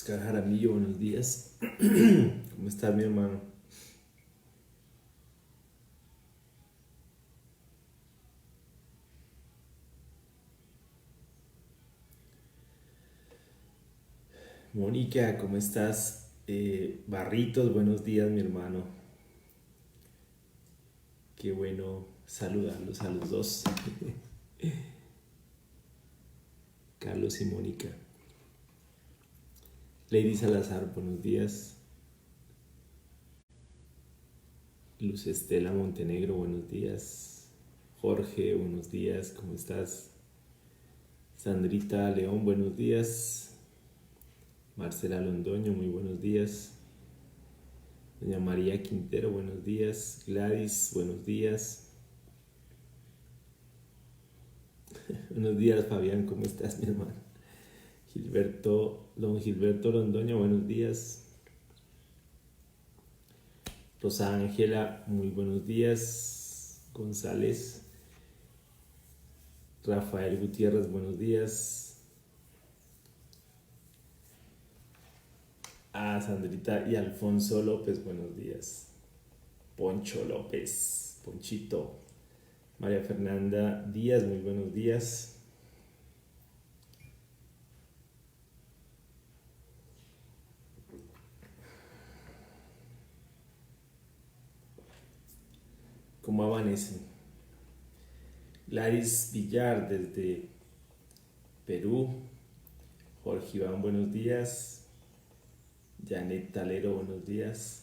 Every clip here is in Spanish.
Oscar Jaramillo, buenos días. ¿Cómo estás, mi hermano? Mónica, ¿cómo estás? Barritos, buenos días, mi hermano. Qué bueno saludarlos a los dos, Carlos y Mónica. Lady Salazar, buenos días. Luz Estela Montenegro, buenos días. Jorge, buenos días, ¿cómo estás? Sandrita León, buenos días. Marcela Londoño, muy buenos días. Doña María Quintero, buenos días. Gladys, buenos días. Buenos días, Fabián, ¿cómo estás, mi hermano? Don Gilberto Londoño, buenos días. Rosa Ángela, muy buenos días. González, Rafael Gutiérrez, buenos días. Sandrita y Alfonso López, buenos días. Poncho López, Ponchito. María Fernanda Díaz, muy buenos días. ¿Cómo amanecen? Gladys Villar desde Perú. Jorge Iván, buenos días. Janet Talero, buenos días.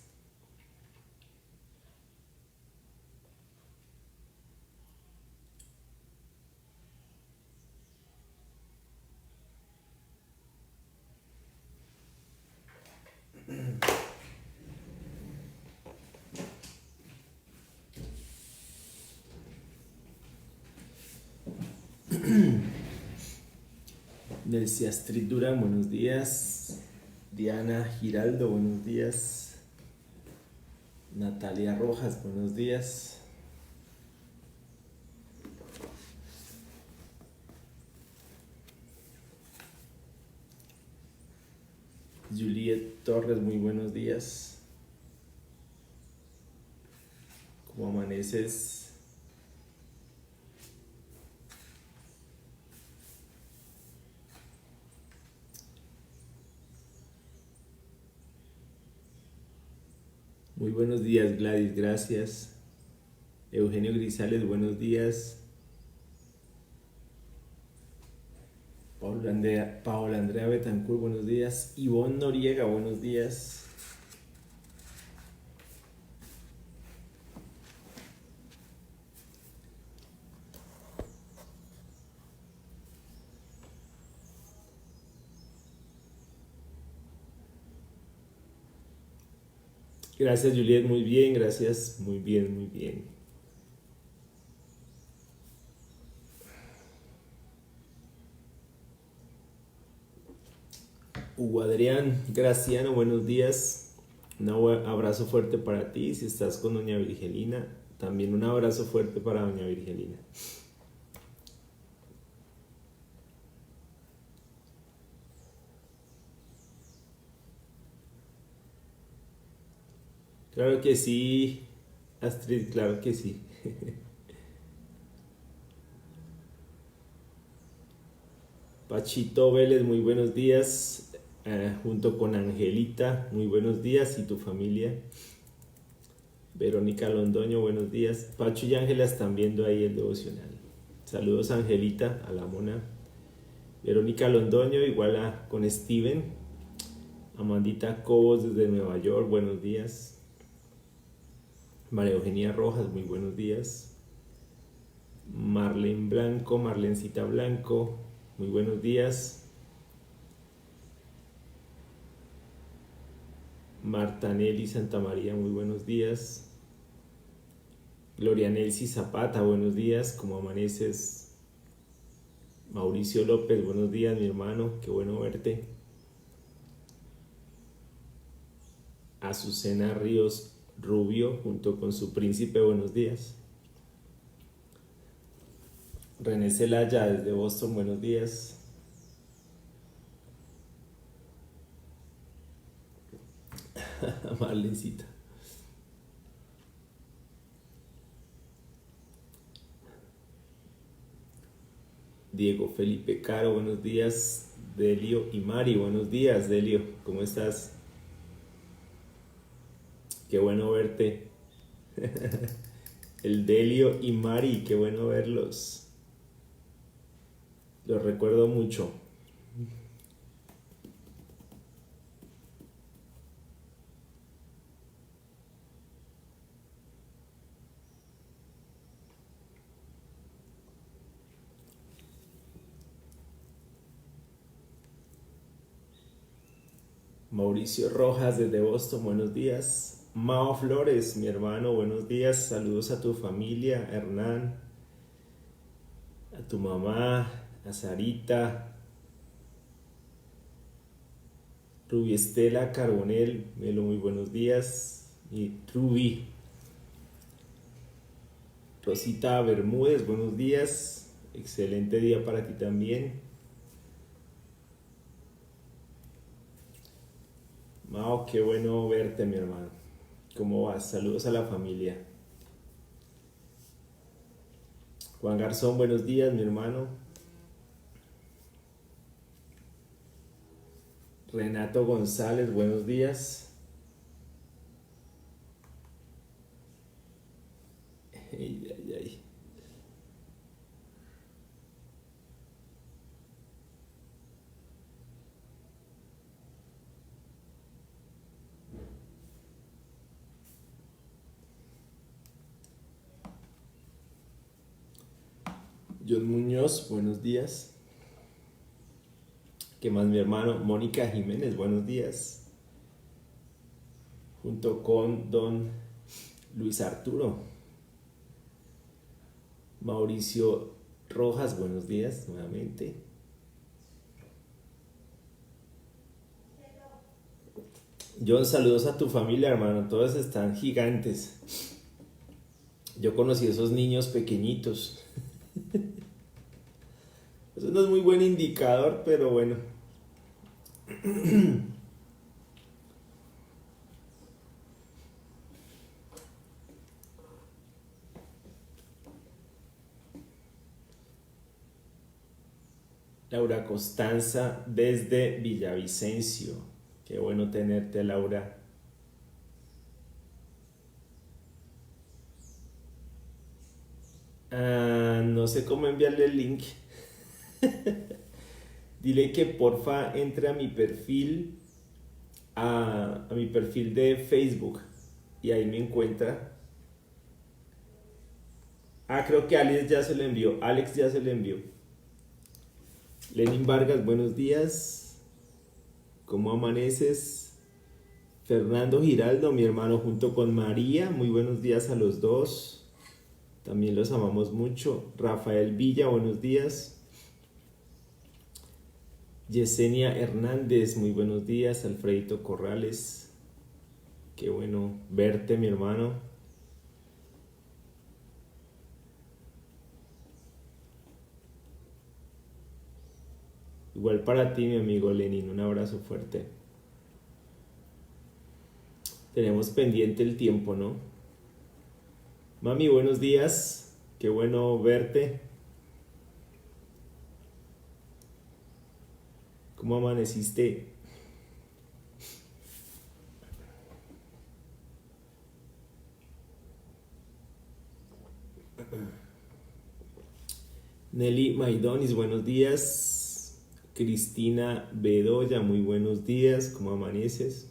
Nelcy Astrid Durán, buenos días. Diana Giraldo, buenos días. Natalia Rojas, buenos días. Juliet Torres, muy buenos días. ¿Cómo amaneces? Muy buenos días, Gladys, gracias. Eugenio Grisales, buenos días. Paola Andrea Betancourt, buenos días. Ivonne Noriega, buenos días. Gracias, Juliet, muy bien, gracias, muy bien, muy bien. Hugo Adrián Graciano, buenos días. Un abrazo fuerte para ti. Si estás con doña Virgelina, también un abrazo fuerte para doña Virgelina. Claro que sí, Astrid, claro que sí. Pachito Vélez, muy buenos días. Junto con Angelita, muy buenos días. Y tu familia. Verónica Londoño, buenos días. Pacho y Ángela están viendo ahí el devocional. Saludos, Angelita, a la mona. Verónica Londoño, igual con Steven. Amandita Cobos desde Nueva York, buenos días. María Eugenia Rojas, muy buenos días. Marlene Blanco, Marlencita Blanco, muy buenos días. Marta Nelly Santa María, muy buenos días. Gloria Nelcy Zapata, buenos días, ¿cómo amaneces? Mauricio López, buenos días, mi hermano, qué bueno verte. Azucena Ríos Rubio, junto con su príncipe, buenos días. René Celaya, desde Boston, buenos días. Marlencita. Diego Felipe Caro, buenos días. Delio y Mari, buenos días, Delio, ¿cómo estás? Qué bueno verte. El Delio y Mari, qué bueno verlos. Los recuerdo mucho. Mauricio Rojas desde Boston, buenos días. Mao Flores, mi hermano, buenos días. Saludos a tu familia, Hernán, a tu mamá, a Sarita, Ruby Estela Carbonel, Melo, muy buenos días. Y Ruby. Rosita Bermúdez, buenos días. Excelente día para ti también. Mao, qué bueno verte, mi hermano. ¿Cómo vas? Saludos a la familia. Juan Garzón, buenos días, mi hermano. Renato González, buenos días. Ay, ay, ay. John Muñoz, buenos días. ¿Qué más, mi hermano? Mónica Jiménez, buenos días. Junto con don Luis Arturo. Mauricio Rojas, buenos días nuevamente. John, saludos a tu familia, hermano. Todos están gigantes. Yo conocí a esos niños pequeñitos. Eso no es muy buen indicador, pero bueno. Laura Costanza desde Villavicencio. Qué bueno tenerte, Laura. No sé cómo enviarle el link. Dile que porfa entre a mi perfil, a mi perfil de Facebook, y ahí me encuentra. Creo que Alex ya se lo envió. Alex ya se lo envió. Lenin Vargas, buenos días. ¿Cómo amaneces? Fernando Giraldo, mi hermano, junto con María. Muy buenos días a los dos. También los amamos mucho. Rafael Villa, buenos días. Yesenia Hernández, muy buenos días. Alfredito Corrales, qué bueno verte, mi hermano. Igual para ti, mi amigo Lenin, un abrazo fuerte. Tenemos pendiente el tiempo, ¿no? Mami, buenos días, qué bueno verte. ¿Cómo amaneciste? Nelly Maidonis, buenos días. Cristina Bedoya, muy buenos días. ¿Cómo amaneces?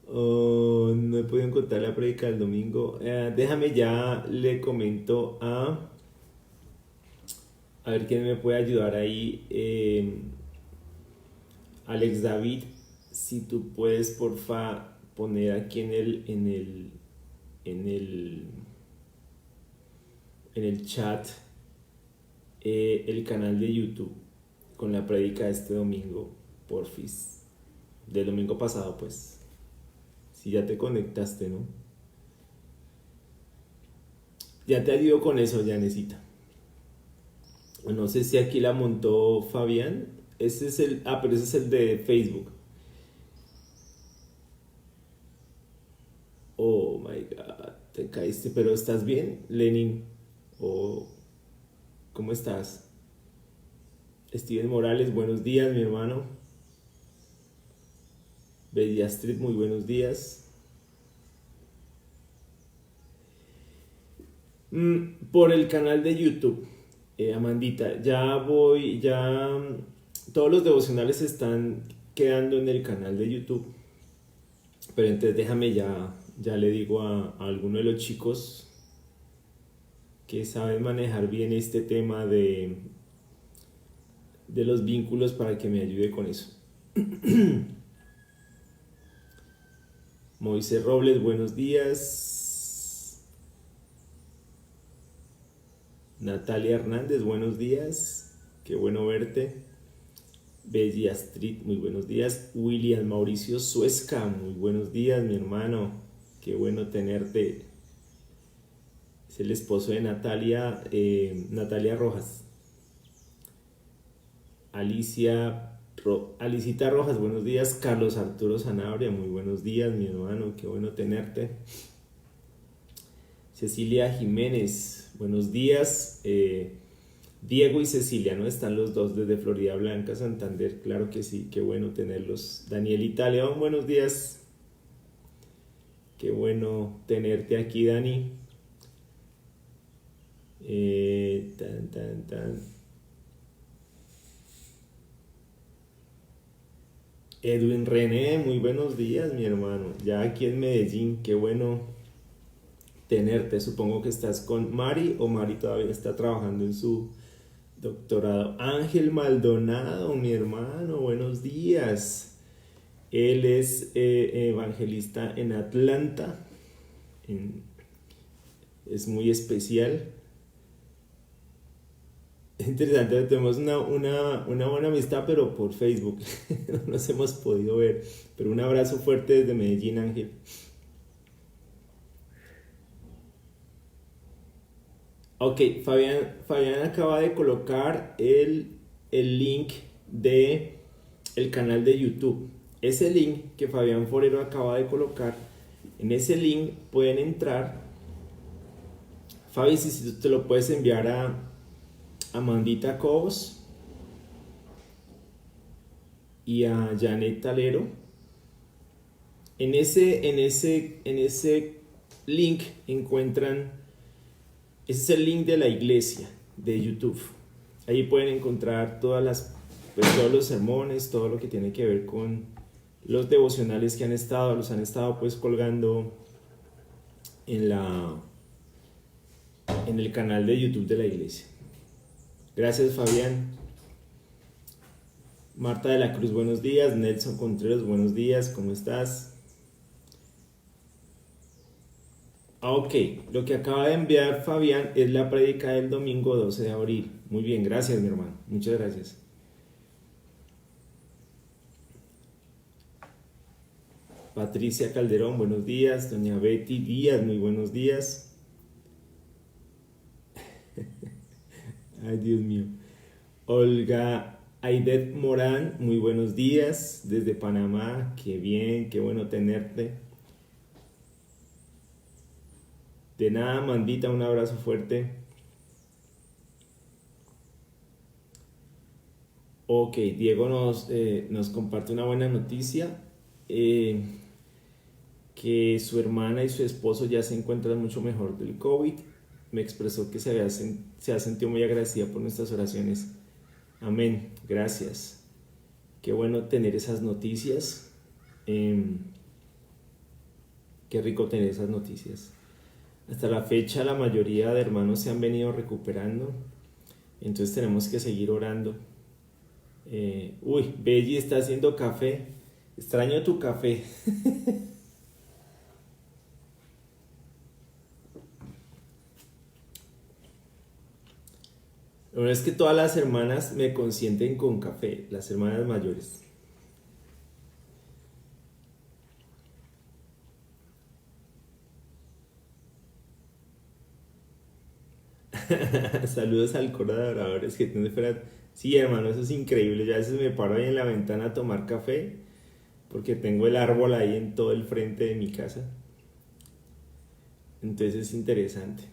Oh, no he podido encontrar la prédica del domingo. Déjame ya, le comento a ver quién me puede ayudar ahí. Alex David, si tú puedes porfa poner aquí en el chat el canal de YouTube con la prédica de este domingo, porfis, del domingo pasado, pues, si ya te conectaste, ¿no? Ya te ayudo con eso, Janecita. No sé si aquí la montó Fabián. Ese es el... Ah, pero ese es el de Facebook. Oh my God, te caíste, pero ¿estás bien, Lenin? ¿O cómo estás? Steven Morales, buenos días, mi hermano. Bella Street, muy buenos días. Por el canal de YouTube, Amandita, todos los devocionales están quedando en el canal de YouTube. Pero entonces déjame ya le digo a alguno de los chicos que saben manejar bien este tema de los vínculos para que me ayude con eso. Moisés Robles, buenos días. Natalia Hernández, buenos días. Qué bueno verte. Belly Astrid, muy buenos días. William Mauricio Suesca, muy buenos días, mi hermano. Qué bueno tenerte. Es el esposo de Natalia Rojas. Alicita Rojas, buenos días. Carlos Arturo Sanabria, muy buenos días, mi hermano. Qué bueno tenerte. Cecilia Jiménez, buenos días. Diego y Cecilia, ¿no? Están los dos desde Florida Blanca, Santander. Claro que sí, qué bueno tenerlos. Danielita León, buenos días. Qué bueno tenerte aquí, Dani. Edwin René, muy buenos días, mi hermano. Ya aquí en Medellín, qué bueno tenerte. Supongo que estás con Mari o Mari todavía está trabajando en su doctorado. Ángel Maldonado, mi hermano, buenos días. Él es evangelista en Atlanta. Es muy especial. Es interesante, tenemos una buena amistad, pero por Facebook. No nos hemos podido ver. Pero un abrazo fuerte desde Medellín, Ángel. Ok, Fabián acaba de colocar el link de el canal de YouTube. Ese link que Fabián Forero acaba de colocar, en ese link pueden entrar. Fabi, si te lo puedes enviar a Amandita Cobos y a Janet Talero. En ese link encuentran, ese es el link de la iglesia de YouTube. Ahí pueden encontrar todos los sermones, todo lo que tiene que ver con los devocionales que los han estado pues colgando en el canal de YouTube de la iglesia. Gracias, Fabián. Marta de la Cruz, buenos días. Nelson Contreras, buenos días. ¿Cómo estás? Ok, lo que acaba de enviar Fabián es la prédica del domingo 12 de abril. Muy bien, gracias, mi hermano. Muchas gracias. Patricia Calderón, buenos días. Doña Betty Díaz, muy buenos días. Ay, Dios mío. Olga Aidet Morán, muy buenos días desde Panamá. Qué bien, qué bueno tenerte. De nada, Mandita, un abrazo fuerte. Ok, Diego nos comparte una buena noticia. Que su hermana y su esposo ya se encuentran mucho mejor del COVID. Me expresó que se ha sentido muy agradecida por nuestras oraciones. Amén, gracias. Qué bueno tener esas noticias. Qué rico tener esas noticias. Hasta la fecha la mayoría de hermanos se han venido recuperando. Entonces tenemos que seguir orando. Belly está haciendo café. Extraño tu café. Lo bueno es que todas las hermanas me consienten con café, las hermanas mayores. Saludos al coro de adoradores que tiene fuera. Sí, hermano, eso es increíble. Yo a veces me paro ahí en la ventana a tomar café porque tengo el árbol ahí en todo el frente de mi casa. Entonces es interesante.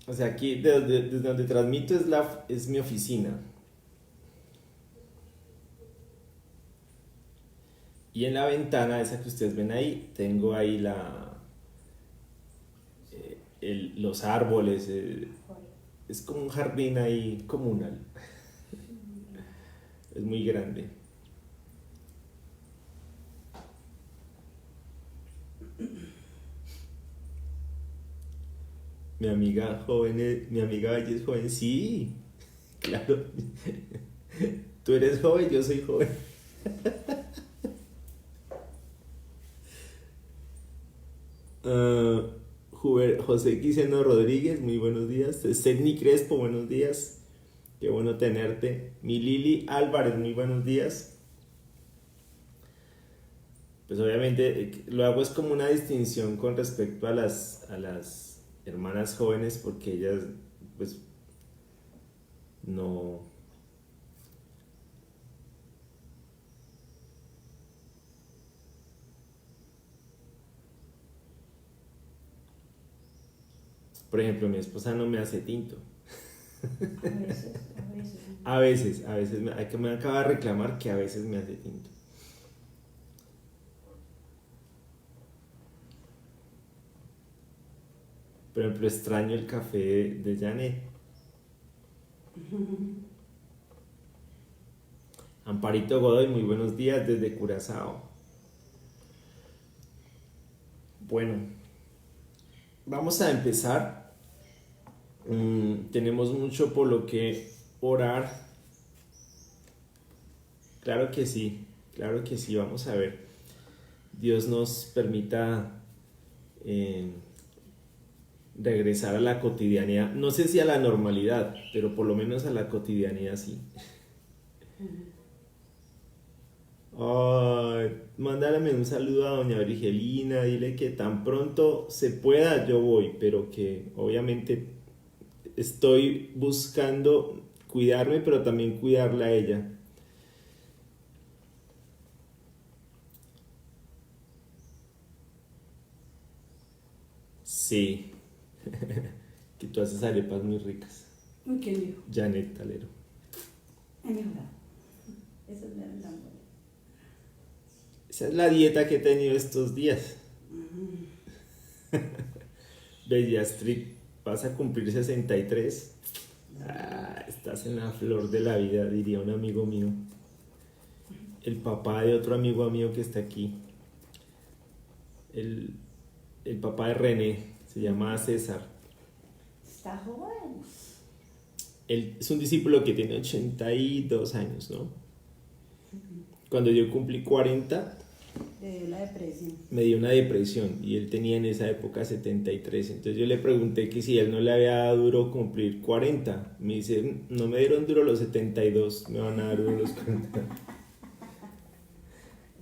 O sea, aquí desde donde transmito es mi oficina. Y en la ventana, esa que ustedes ven ahí, tengo ahí los árboles. Es como un jardín ahí comunal. Es muy grande. Mi amiga joven, mi amiga Valle es joven. Sí, claro. Tú eres joven, yo soy joven. Ah, José Quiseno Rodríguez, muy buenos días. Sedni Crespo, buenos días. Qué bueno tenerte. Mi Lili Álvarez, muy buenos días. Pues obviamente lo hago es como una distinción con respecto a las hermanas jóvenes porque ellas pues no... Por ejemplo, mi esposa no me hace tinto. A veces, a veces. A veces me acaba de reclamar que a veces me hace tinto. Por ejemplo, extraño el café de Janet. Amparito Godoy, muy buenos días desde Curazao. Bueno, vamos a empezar. Tenemos mucho por lo que orar. Claro que sí, vamos a ver. Dios nos permita eh, regresar a la cotidianidad. No sé si a la normalidad, pero por lo menos a la cotidianidad sí. Ay, mándale un saludo a doña Brigelina, dile que tan pronto se pueda yo voy, pero que obviamente estoy buscando cuidarme, pero también cuidarla a ella. Sí, que tú haces arepas muy ricas. Uy, ¿quién dijo? Janet Talero. Es mejorado. Eso es la buena. Esa es la dieta que he tenido estos días. Bella Street, vas a cumplir 63. Estás en la flor de la vida, diría un amigo mío. El papá de otro amigo mío que está aquí. El, el papá de René, se llama César. Está joven. Él es un discípulo que tiene 82 años, ¿no? Cuando yo cumplí 40, De la depresión. me dio una depresión y él tenía en esa época 73. Entonces yo le pregunté que si él no le había dado duro cumplir 40. Me dice, no me dieron duro los 72, me van a dar duro los 40.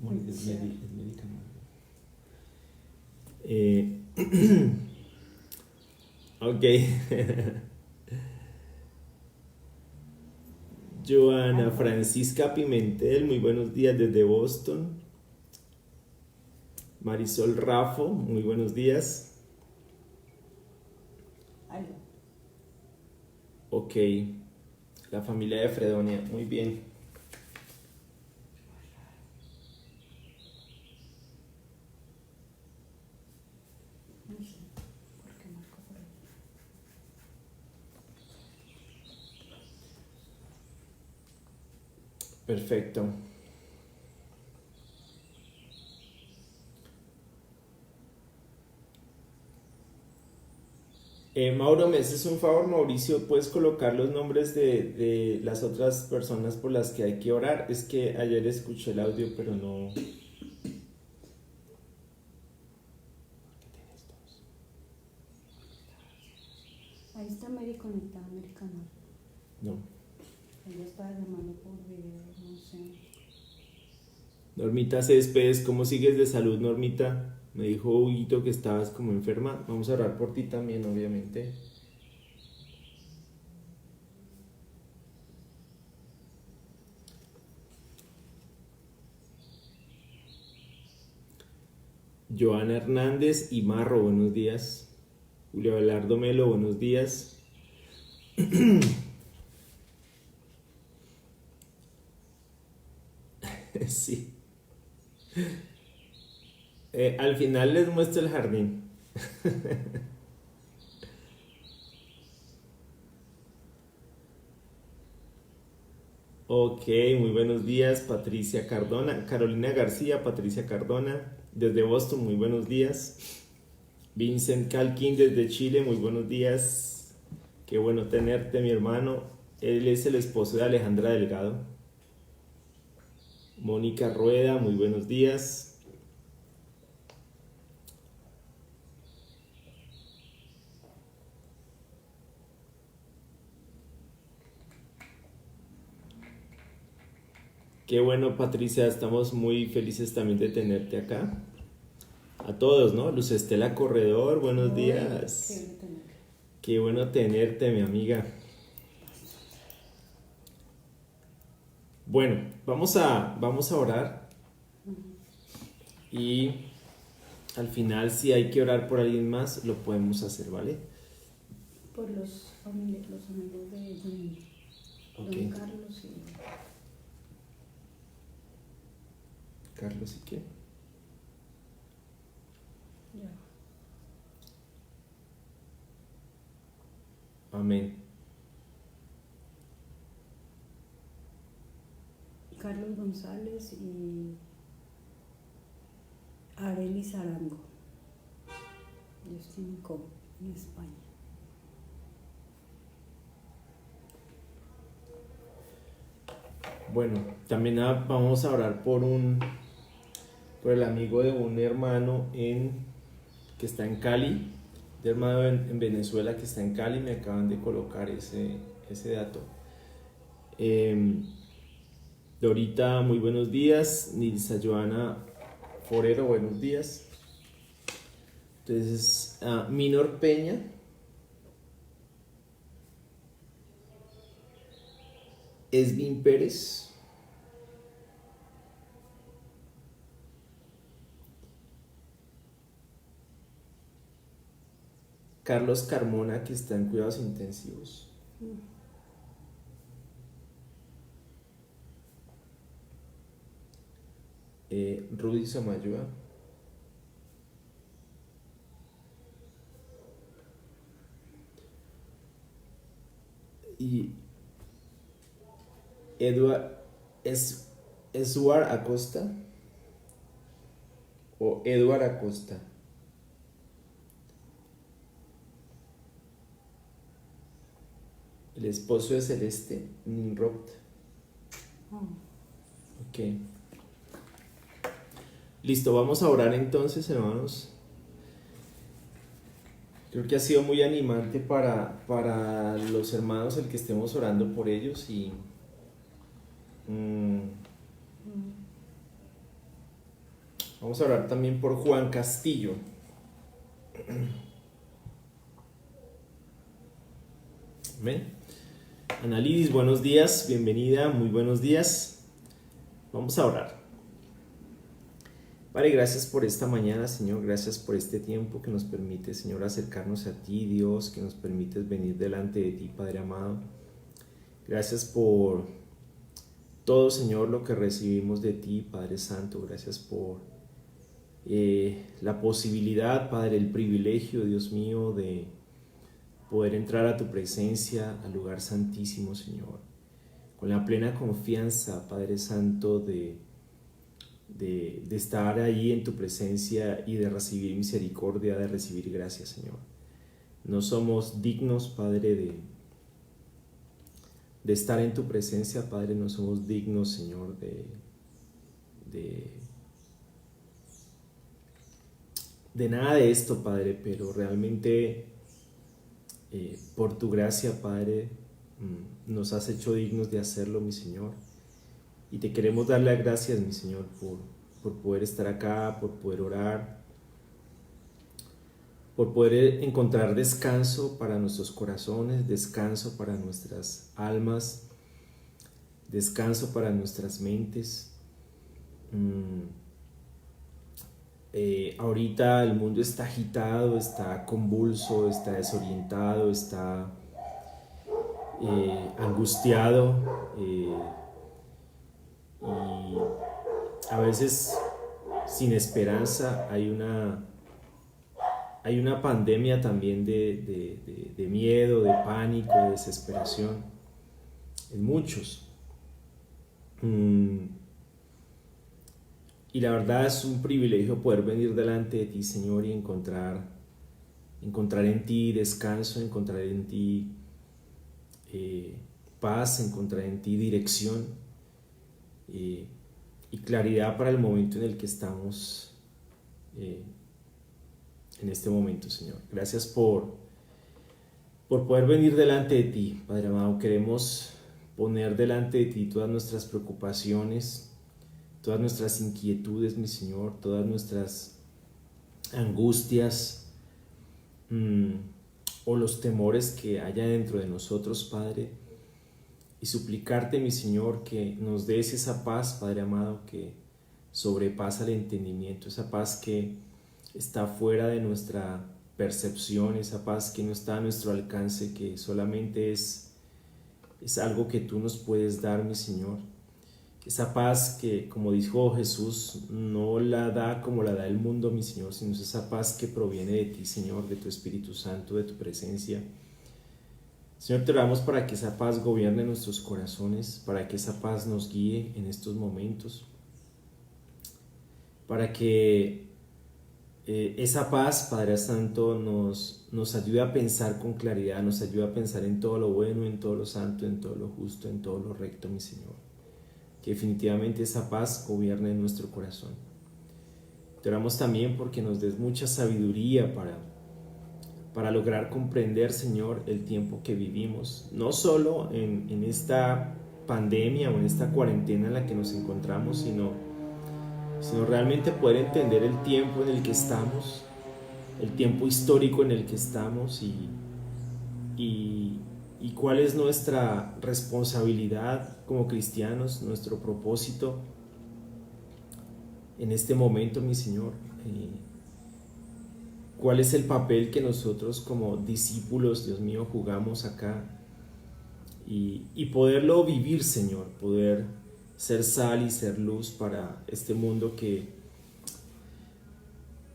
Bueno, es médica, ¿no? Ok. Joana Francisca Pimentel, muy buenos días desde Boston. Marisol Rafo, muy buenos días. Algo. Ok, la familia de Fredonia, muy bien. No sé. ¿Por qué marco por ahí? Perfecto. Mauro, ¿me haces un favor, Mauricio? ¿Puedes colocar los nombres de las otras personas por las que hay que orar? Es que ayer escuché el audio, pero no... Ahí está Mary conectada, americano. No. Ella estaba llamando por video, no sé. Normita Céspedes, ¿cómo sigues de salud, Normita? Me dijo Huguito que estabas como enferma. Vamos a orar por ti también, obviamente. Joana Hernández y Marro, buenos días. Julio Abelardo Melo, buenos días. Sí. Al final les muestro el jardín. Ok, muy buenos días, Patricia Cardona, Carolina García, Patricia Cardona, desde Boston, muy buenos días. Vincent Calquín desde Chile, muy buenos días. Qué bueno tenerte, mi hermano. Él es el esposo de Alejandra Delgado. Mónica Rueda, muy buenos días. Qué bueno, Patricia, estamos muy felices también de tenerte acá. A todos, ¿no? Luz Estela Corredor, buenos días. Qué bueno tenerte, mi amiga. Bueno, vamos a orar. Y al final, si hay que orar por alguien más, lo podemos hacer, ¿vale? Por los amigos de Ok. don Carlos y... Carlos, ¿y qué? Ya. Amén. Carlos González y Arelis Arango. Ellos tienen COVID en España. Bueno, también vamos a orar por el amigo de un hermano que está en Cali, de hermano en Venezuela que está en Cali. Me acaban de colocar ese dato. Dorita, muy buenos días. Nilsa Joana Forero, buenos días. Entonces, Minor Peña. Esvin Pérez. Carlos Carmona, que está en cuidados intensivos. Rudy Somayua. Y Eduard Acosta o Eduard Acosta. El esposo de Celeste, Nimrod. Ok. Listo, vamos a orar entonces, hermanos. Creo que ha sido muy animante para los hermanos el que estemos orando por ellos y vamos a orar también por Juan Castillo. Amén. Ana Lidis, buenos días, bienvenida, muy buenos días. Vamos a orar. Padre, gracias por esta mañana, Señor, gracias por este tiempo que nos permite, Señor, acercarnos a ti, Dios, que nos permites venir delante de ti, Padre amado. Gracias por todo, Señor, lo que recibimos de ti, Padre Santo. Gracias por la posibilidad, Padre, el privilegio, Dios mío, de poder entrar a tu presencia, al lugar santísimo, Señor, con la plena confianza, Padre Santo, de estar ahí en tu presencia y de recibir misericordia, de recibir gracia, Señor. No somos dignos, Padre, de estar en tu presencia, Padre. No somos dignos, Señor, de nada de esto, Padre, pero realmente por tu gracia, Padre, nos has hecho dignos de hacerlo, mi Señor. Y te queremos dar las gracias, mi Señor, por poder estar acá, por poder orar, por poder encontrar descanso para nuestros corazones, descanso para nuestras almas, descanso para nuestras mentes. Ahorita el mundo está agitado, está convulso, está desorientado, está angustiado, y a veces sin esperanza. Hay una pandemia también de miedo, de pánico, de desesperación en muchos. Y la verdad es un privilegio poder venir delante de ti, Señor, y encontrar en ti descanso, encontrar en ti paz, encontrar en ti dirección y claridad para el momento en el que estamos en este momento, Señor. Gracias por poder venir delante de ti, Padre amado. Queremos poner delante de ti todas nuestras preocupaciones, todas nuestras inquietudes, mi Señor, todas nuestras angustias o los temores que haya dentro de nosotros, Padre, y suplicarte, mi Señor, que nos des esa paz, Padre amado, que sobrepasa el entendimiento, esa paz que está fuera de nuestra percepción, esa paz que no está a nuestro alcance, que solamente es algo que tú nos puedes dar, mi Señor. Esa paz que, como dijo Jesús, no la da como la da el mundo, mi Señor, sino es esa paz que proviene de ti, Señor, de tu Espíritu Santo, de tu presencia. Señor, te oramos para que esa paz gobierne nuestros corazones, para que esa paz nos guíe en estos momentos, para que esa paz, Padre Santo, nos ayude a pensar con claridad, nos ayude a pensar en todo lo bueno, en todo lo santo, en todo lo justo, en todo lo recto, mi Señor. Que definitivamente esa paz gobierne en nuestro corazón. Te oramos también porque nos des mucha sabiduría para lograr comprender, Señor, el tiempo que vivimos, no solo en esta pandemia o en esta cuarentena en la que nos encontramos, sino realmente poder entender el tiempo en el que estamos, el tiempo histórico en el que estamos y cuál es nuestra responsabilidad como cristianos, nuestro propósito en este momento, mi Señor. ¿Cuál es el papel que nosotros como discípulos, Dios mío, jugamos acá? Y poderlo vivir, Señor, poder ser sal y ser luz para este mundo que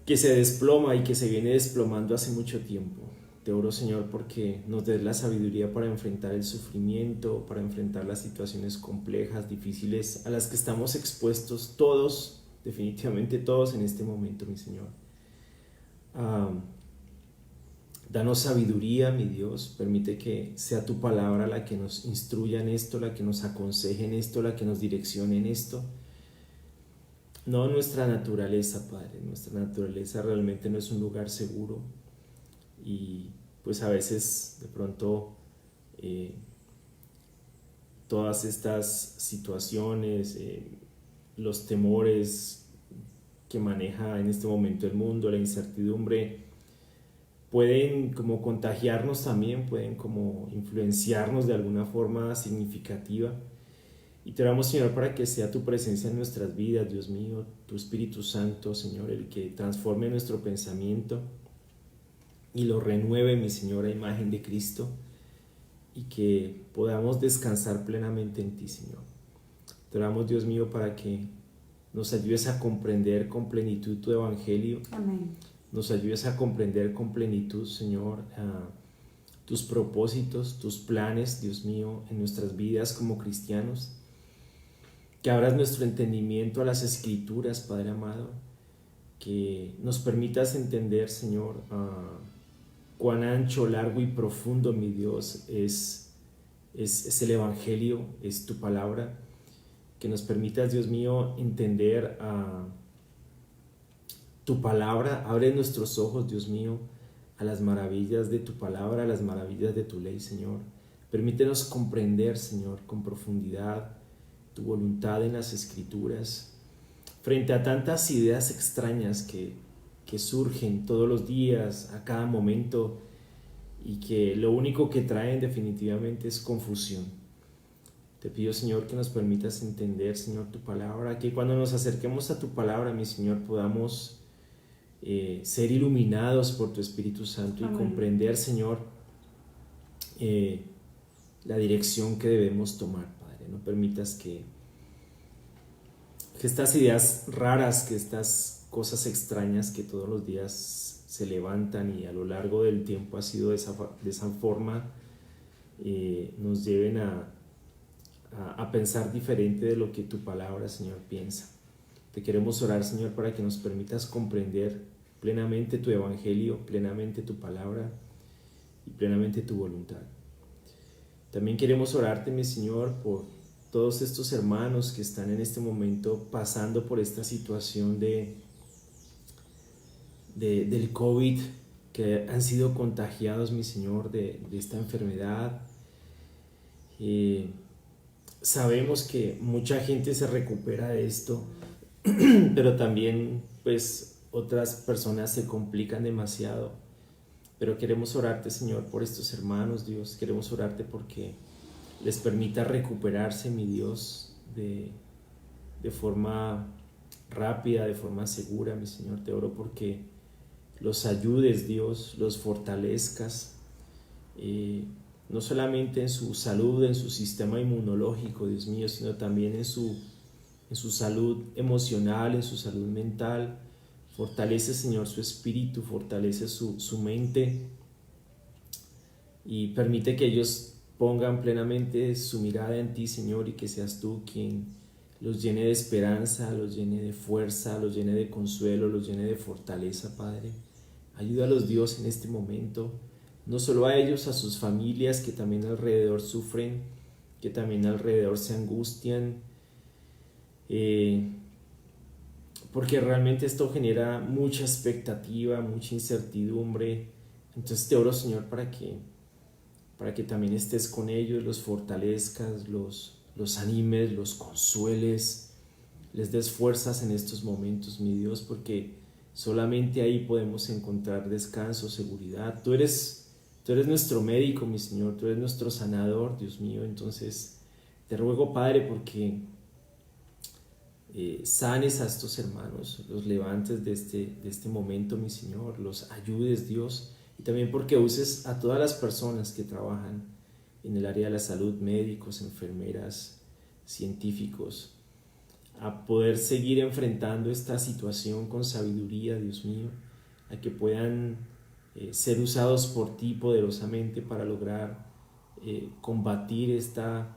se desploma y que se viene desplomando hace mucho tiempo. Te oro, Señor, porque nos des la sabiduría para enfrentar el sufrimiento, para enfrentar las situaciones complejas, difíciles, a las que estamos expuestos todos, definitivamente todos en este momento, mi Señor. Danos sabiduría, mi Dios, permite que sea tu palabra la que nos instruya en esto, la que nos aconseje en esto, la que nos direccione en esto. No nuestra naturaleza, Padre, nuestra naturaleza realmente no es un lugar seguro y pues a veces de pronto todas estas situaciones, los temores que maneja en este momento el mundo, la incertidumbre, pueden como contagiarnos también, pueden como influenciarnos de alguna forma significativa. Y te oramos, Señor, para que sea tu presencia en nuestras vidas, Dios mío, tu Espíritu Santo, Señor, el que transforme nuestro pensamiento y lo renueve, mi Señor, a imagen de Cristo, y que podamos descansar plenamente en ti, Señor. Te oramos, Dios mío, para que nos ayudes a comprender con plenitud tu Evangelio. Amén. Nos ayudes a comprender con plenitud, Señor, tus propósitos, tus planes, Dios mío, en nuestras vidas como cristianos. Que abras nuestro entendimiento a las Escrituras, Padre amado. Que nos permitas entender, Señor, cuán ancho, largo y profundo, mi Dios, es el Evangelio, es tu palabra. Que nos permitas, Dios mío, entender tu palabra. Abre nuestros ojos, Dios mío, a las maravillas de tu palabra, a las maravillas de tu ley, Señor. Permítenos comprender, Señor, con profundidad tu voluntad en las Escrituras, frente a tantas ideas extrañas que surgen todos los días, a cada momento, y que lo único que traen definitivamente es confusión. Te pido, Señor, que nos permitas entender, Señor, tu palabra, que cuando nos acerquemos a tu palabra, mi Señor, podamos ser iluminados por tu Espíritu Santo. Amén. Y comprender, Señor, la dirección que debemos tomar, Padre. No permitas que estas ideas raras, que estas cosas extrañas que todos los días se levantan y a lo largo del tiempo ha sido de esa forma, nos lleven a pensar diferente de lo que tu palabra, Señor, piensa. Te queremos orar, Señor, para que nos permitas comprender plenamente tu evangelio, plenamente tu palabra y plenamente tu voluntad. También queremos orarte, mi Señor, por todos estos hermanos que están en este momento pasando por esta situación del COVID, que han sido contagiados, mi Señor, de esta enfermedad. Sabemos que mucha gente se recupera de esto, pero también pues otras personas se complican demasiado. Pero queremos orarte, Señor, por estos hermanos, Dios. Queremos orarte porque les permita recuperarse, mi Dios, de forma rápida, de forma segura, mi Señor. Te oro porque los ayudes, Dios, los fortalezcas, no solamente en su salud, en su sistema inmunológico, Dios mío, sino también en su salud emocional, en su salud mental. Fortalece, Señor, su espíritu, fortalece su mente y permite que ellos pongan plenamente su mirada en ti, Señor, y que seas tú quien los llene de esperanza, los llene de fuerza, los llene de consuelo, los llene de fortaleza, Padre. Ayúdalos, Dios, en este momento, no solo a ellos, a sus familias que también alrededor sufren, que también alrededor se angustian, porque realmente esto genera mucha expectativa, mucha incertidumbre. Entonces te oro, Señor, para que también estés con ellos, los fortalezcas, los animes, los consueles, les des fuerzas en estos momentos, mi Dios, porque solamente ahí podemos encontrar descanso, seguridad. Tú eres nuestro médico, mi Señor, tú eres nuestro sanador, Dios mío. Entonces te ruego, Padre, porque sanes a estos hermanos, los levantes de este momento, mi Señor, los ayudes, Dios, y también porque uses a todas las personas que trabajan en el área de la salud, médicos, enfermeras, científicos, a poder seguir enfrentando esta situación con sabiduría, Dios mío, a que puedan ser usados por ti poderosamente para lograr combatir esta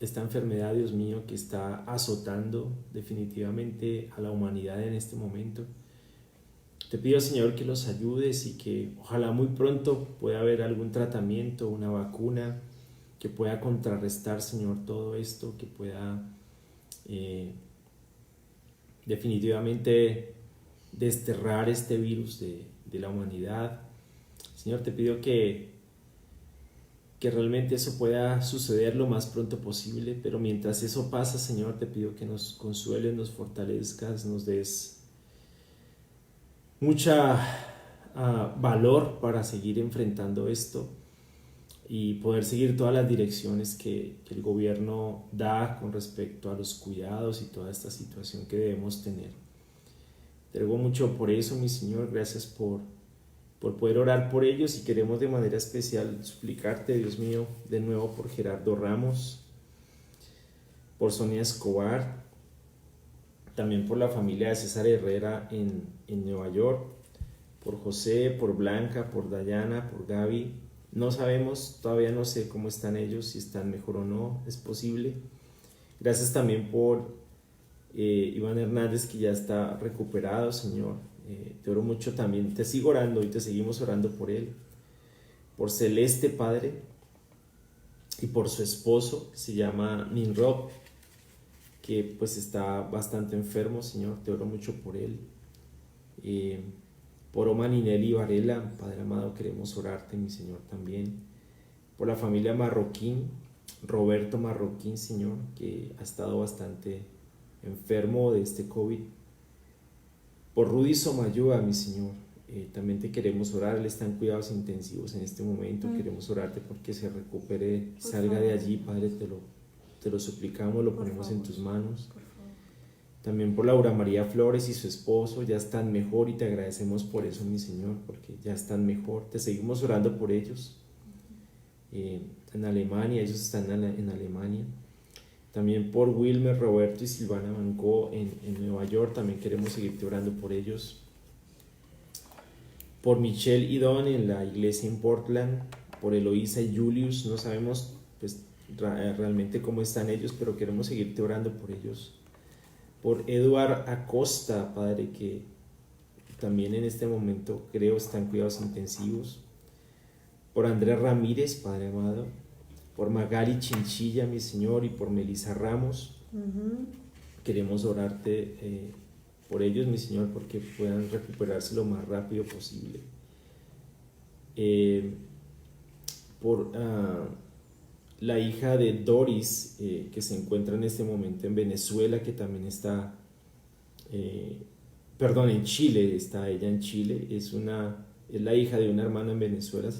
enfermedad, Dios mío, que está azotando definitivamente a la humanidad en este momento. Te pido, Señor, que los ayudes y que ojalá muy pronto pueda haber algún tratamiento, una vacuna que pueda contrarrestar, Señor, todo esto, que pueda definitivamente desterrar este virus de la humanidad. Señor, te pido que realmente eso pueda suceder lo más pronto posible, pero mientras eso pasa, Señor, te pido que nos consueles, nos fortalezcas, nos des mucha valor para seguir enfrentando esto y poder seguir todas las direcciones que el gobierno da con respecto a los cuidados y toda esta situación que debemos tener. Te ruego mucho por eso, mi Señor, gracias por poder orar por ellos, y queremos de manera especial suplicarte, Dios mío, de nuevo por Gerardo Ramos, por Sonia Escobar, también por la familia de César Herrera en Nueva York, por José, por Blanca, por Dayana, por Gaby. No sabemos, todavía no sé cómo están ellos, si están mejor o no, es posible. Gracias también por Iván Hernández, que ya está recuperado, Señor. Te oro mucho también, te sigo orando y te seguimos orando por él, por Celeste, Padre, y por su esposo, que se llama Ninrob, que pues está bastante enfermo, Señor. Te oro mucho por él. Por Oma Ninelli Varela, Padre amado, queremos orarte, mi Señor, también. por la familia Marroquín, Roberto Marroquín, Señor, que ha estado bastante enfermo de este COVID. Por Rudy Somayúa, mi Señor, también te queremos orar. Él está en cuidados intensivos en este momento. Queremos orarte porque se recupere, salga de allí, Padre, te lo suplicamos, lo ponemos en tus manos. También por Laura María Flores y su esposo, ya están mejor y te agradecemos por eso, mi Señor, porque ya están mejor. Te seguimos orando por ellos. En Alemania, ellos están en Alemania. También por Wilmer, Roberto y Silvana Mancó en Nueva York, también queremos seguirte orando por ellos. Por Michelle y Don en la iglesia en Portland, por Eloísa y Julius, no sabemos pues, realmente cómo están ellos, pero queremos seguirte orando por ellos. Por Eduard Acosta, Padre, que también en este momento creo está en cuidados intensivos. Por Andrés Ramírez, Padre amado, por Magali Chinchilla, mi Señor, y por Melissa Ramos. Queremos orarte por ellos, mi Señor, porque puedan recuperarse lo más rápido posible. Por la hija de Doris, que se encuentra en este momento en Venezuela, que también está, en Chile, está ella en Chile, es la hija de una hermana en Venezuela,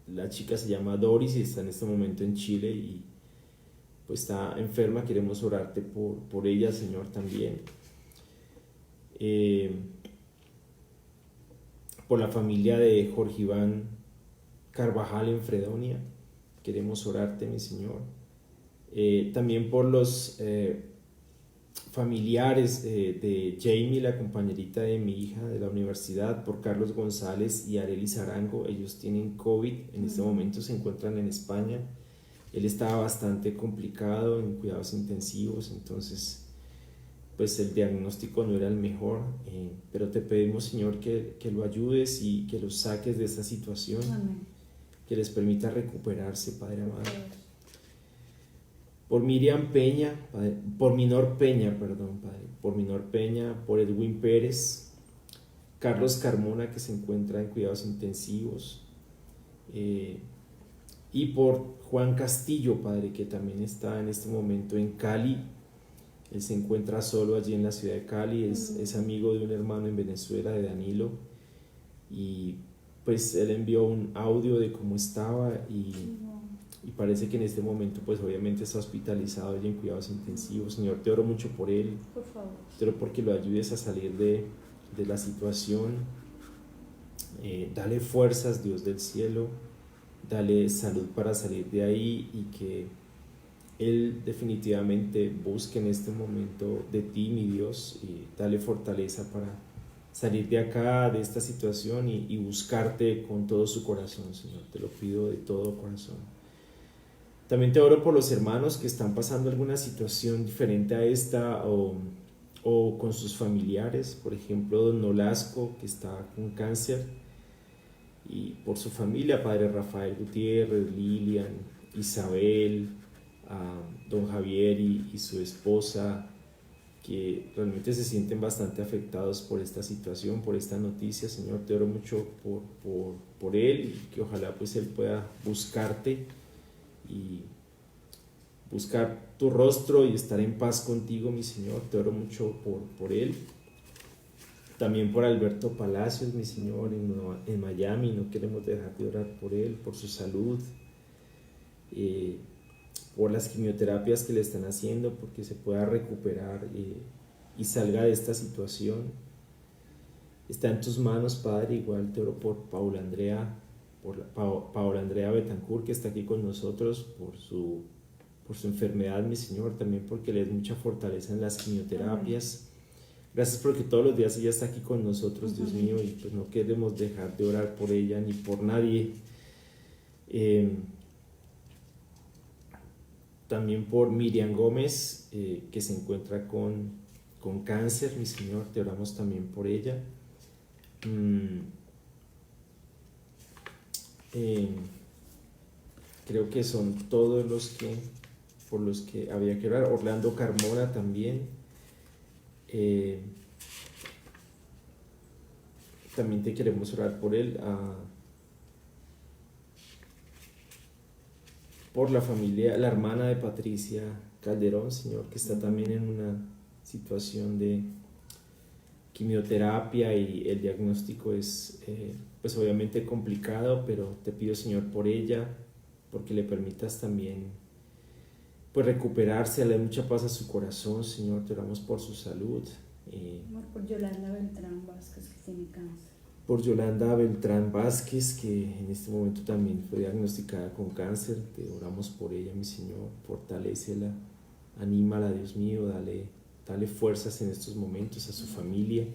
la chica se llama Doris y está en este momento en Chile y pues está enferma. Queremos orarte por ella, Señor, también. Por la familia de Jorge Iván Carvajal en Fredonia, queremos orarte, mi Señor. También por los familiares de Jamie, la compañerita de mi hija de la universidad, por Carlos González y Arelis Arango. Ellos tienen COVID, en este momento se encuentran en España. Él estaba bastante complicado en cuidados intensivos, entonces pues el diagnóstico no era el mejor, pero te pedimos, Señor, que lo ayudes y que los saques de esta situación. Amén. Que les permita recuperarse, Padre amado. Por Miriam Peña, Padre, por Minor Peña, por Edwin Pérez, Carlos Carmona, que se encuentra en cuidados intensivos, y por Juan Castillo, Padre, que también está en este momento en Cali. Él se encuentra solo allí en la ciudad de Cali, es amigo de un hermano en Venezuela, de Danilo, y pues él envió un audio de cómo estaba y parece que en este momento pues obviamente está hospitalizado y en cuidados intensivos. Señor, te oro mucho por él, por favor. Te oro porque lo ayudes a salir de la situación. Dale fuerzas, Dios del cielo, dale salud para salir de ahí y que él definitivamente busque en este momento de ti, mi Dios, y dale fortaleza para salir de acá, de esta situación y buscarte con todo su corazón, Señor. Te lo pido de todo corazón. También te oro por los hermanos que están pasando alguna situación diferente a esta o con sus familiares. Por ejemplo, don Nolasco, que está con cáncer, y por su familia, Padre Rafael Gutiérrez, Lilian, Isabel, don Javier y su esposa, que realmente se sienten bastante afectados por esta situación, por esta noticia. Señor, te oro mucho por él y que ojalá pues él pueda buscarte y buscar tu rostro y estar en paz contigo, mi Señor. Te oro mucho por él. También por Alberto Palacios, mi Señor, en Miami. No queremos dejar de orar por él, por su salud, por las quimioterapias que le están haciendo, porque se pueda recuperar y salga de esta situación. Está en tus manos, Padre. Igual te oro por Paula Andrea Betancourt, que está aquí con nosotros, por su enfermedad, mi Señor, también porque le das mucha fortaleza en las quimioterapias. Gracias porque todos los días ella está aquí con nosotros, Dios mío, y pues no queremos dejar de orar por ella ni por nadie. También por Miriam Gómez, que se encuentra con cáncer, mi Señor, te oramos también por ella. Creo que son todos por los que había que orar. Orlando Carmona también. También te queremos orar por él. por la familia, la hermana de Patricia Calderón, Señor, que está también en una situación de quimioterapia y el diagnóstico es pues obviamente complicado, pero te pido, Señor, por ella, porque le permitas también pues recuperarse, darle mucha paz a su corazón, Señor. Te oramos por su salud. Amor, por Yolanda Beltrán Vázquez, que tiene cáncer. Por Yolanda Beltrán Vázquez, que en este momento también fue diagnosticada con cáncer. Te oramos por ella, mi Señor. Fortalécela, anímala, Dios mío, dale fuerzas en estos momentos a su familia.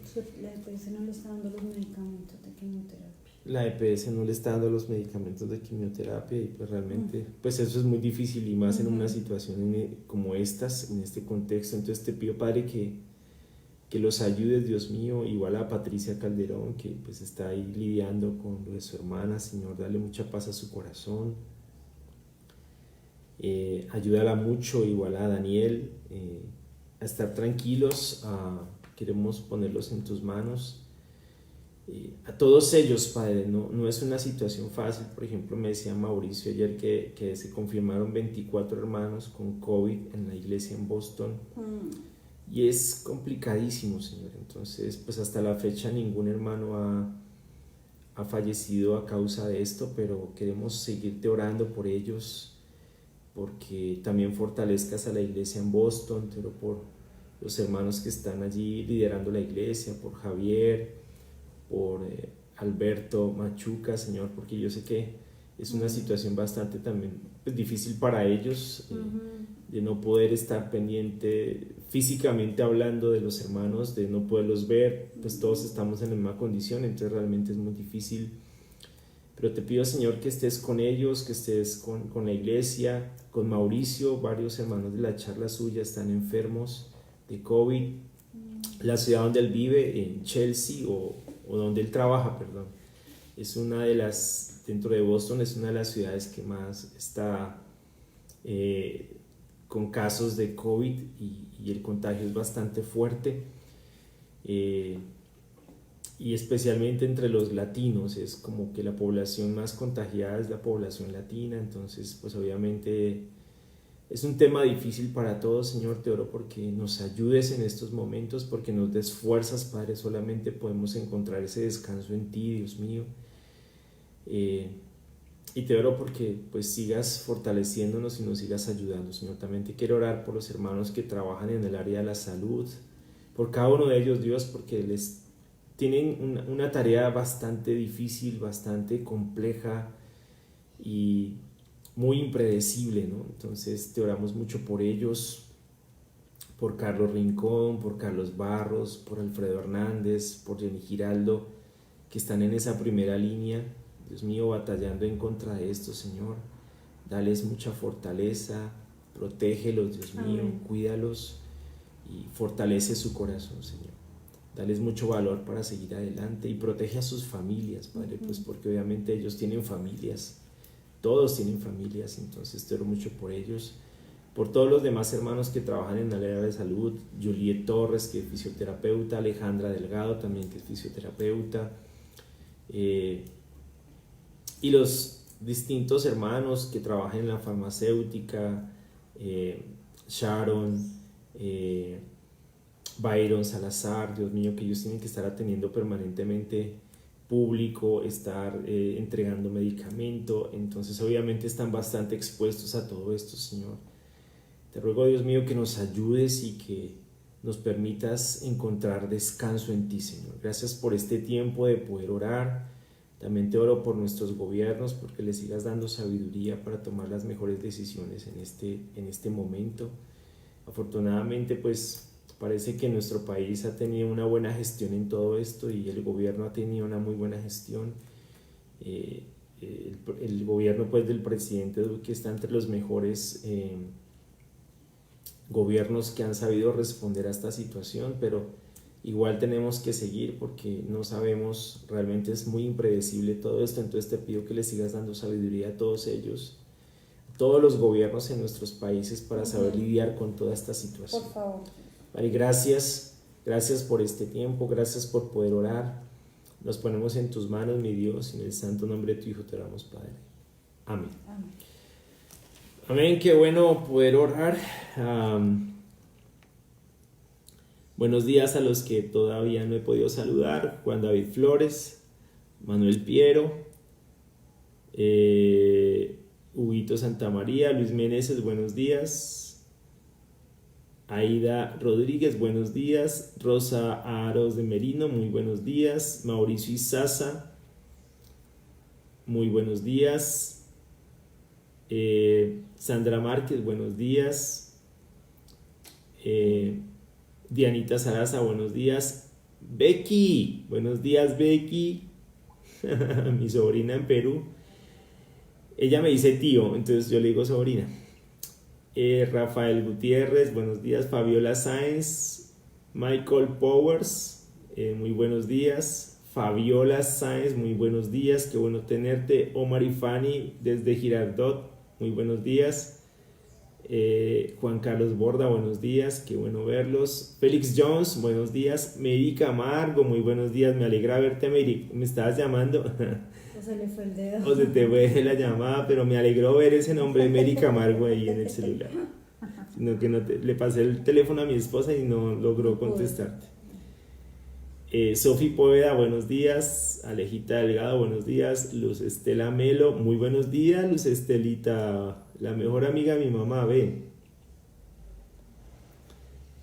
La EPS no le está dando los medicamentos de quimioterapia. La EPS no le está dando los medicamentos de quimioterapia y pues realmente pues eso es muy difícil y más en una situación como estas, en este contexto. Entonces te pido, Padre, que los ayudes, Dios mío, igual a Patricia Calderón, que pues está ahí lidiando con lo de su hermana, Señor, dale mucha paz a su corazón. Ayúdala mucho, igual a Daniel, a estar tranquilos, queremos ponerlos en tus manos. A todos ellos, Padre, no es una situación fácil. Por ejemplo, me decía Mauricio ayer que se confirmaron 24 hermanos con COVID en la iglesia en Boston. Y es complicadísimo, Señor. Entonces, pues hasta la fecha ningún hermano ha fallecido a causa de esto, pero queremos seguirte orando por ellos, porque también fortalezcas a la iglesia en Boston. Te oro por los hermanos que están allí liderando la iglesia, por Javier, por Alberto Machuca, Señor, porque yo sé que es una situación bastante también pues, difícil para ellos, de no poder estar pendiente físicamente hablando de los hermanos, de no poderlos ver, pues todos estamos en la misma condición, entonces realmente es muy difícil. Pero te pido, Señor, que estés con ellos, que estés con la iglesia, con Mauricio. Varios hermanos de la charla suya están enfermos de COVID. La ciudad donde él vive, en Chelsea, o donde él trabaja, perdón, es una de las, dentro de Boston, es una de las ciudades que más está con casos de COVID y el contagio es bastante fuerte. Y especialmente entre los latinos, es como que la población más contagiada es la población latina. Entonces pues obviamente es un tema difícil para todos, Señor. Te oro porque nos ayudes en estos momentos, porque nos des fuerzas, Padre. Solamente podemos encontrar ese descanso en ti, Dios mío. Y te oro porque pues sigas fortaleciéndonos y nos sigas ayudando, Señor. También te quiero orar por los hermanos que trabajan en el área de la salud, por cada uno de ellos, Dios, porque les tienen una tarea bastante difícil, bastante compleja y muy impredecible, ¿no? Entonces te oramos mucho por ellos, por Carlos Rincón, por Carlos Barros, por Alfredo Hernández, por Jenny Giraldo, que están en esa primera línea, Dios mío, batallando en contra de esto, Señor. Dales mucha fortaleza, protégelos, Dios mío, cuídalos y fortalece su corazón, Señor. Dales mucho valor para seguir adelante y protege a sus familias, Padre, pues porque obviamente ellos tienen familias, todos tienen familias, entonces te oro mucho por ellos, por todos los demás hermanos que trabajan en el área de salud, Juliet Torres, que es fisioterapeuta, Alejandra Delgado también, que es fisioterapeuta, y los distintos hermanos que trabajan en la farmacéutica, Sharon, Byron Salazar, Dios mío, que ellos tienen que estar atendiendo permanentemente público, estar entregando medicamento, entonces obviamente están bastante expuestos a todo esto, Señor. Te ruego, Dios mío, que nos ayudes y que nos permitas encontrar descanso en ti, Señor. Gracias por este tiempo de poder orar. También te oro por nuestros gobiernos, porque les sigas dando sabiduría para tomar las mejores decisiones en este momento. Afortunadamente, pues parece que nuestro país ha tenido una buena gestión en todo esto y el gobierno ha tenido una muy buena gestión. El gobierno pues del presidente Duque está entre los mejores gobiernos que han sabido responder a esta situación, pero igual tenemos que seguir porque no sabemos, realmente es muy impredecible todo esto. Entonces te pido que le sigas dando sabiduría a todos ellos, todos los gobiernos en nuestros países, para saber lidiar con toda esta situación. Por favor. Padre, gracias por este tiempo, gracias por poder orar. Nos ponemos en tus manos, mi Dios, y en el santo nombre de tu Hijo te oramos, Padre. Amén. Amén. Amén, qué bueno poder orar. Buenos días a los que todavía no he podido saludar. Juan David Flores, Manuel Piero, Huguito Santamaría, Luis Meneses, buenos días. Aida Rodríguez, buenos días. Rosa Aros de Merino, muy buenos días. Mauricio Izaza, muy buenos días. Sandra Márquez, buenos días. Dianita Saraza, buenos días. Becky, buenos días Becky. Mi sobrina en Perú. Ella me dice tío, entonces yo le digo sobrina. Rafael Gutiérrez, buenos días. Fabiola Sáenz. Michael Powers, muy buenos días. Fabiola Sáenz, muy buenos días, qué bueno tenerte. Omar Ifani desde Girardot, muy buenos días. Juan Carlos Borda, buenos días, qué bueno verlos. Félix Jones, buenos días. Mary Camargo, muy buenos días, me alegra verte, Mary. ¿Me estabas llamando? O se le fue el dedo. O se te fue la llamada, pero me alegró ver ese nombre, Mary Camargo, ahí en el celular. Sino que le pasé el teléfono a mi esposa y no logró contestarte. Sofi Poveda, buenos días. Alejita Delgado, buenos días. Luz Estela Melo, muy buenos días. Luz Estelita, la mejor amiga de mi mamá, ve.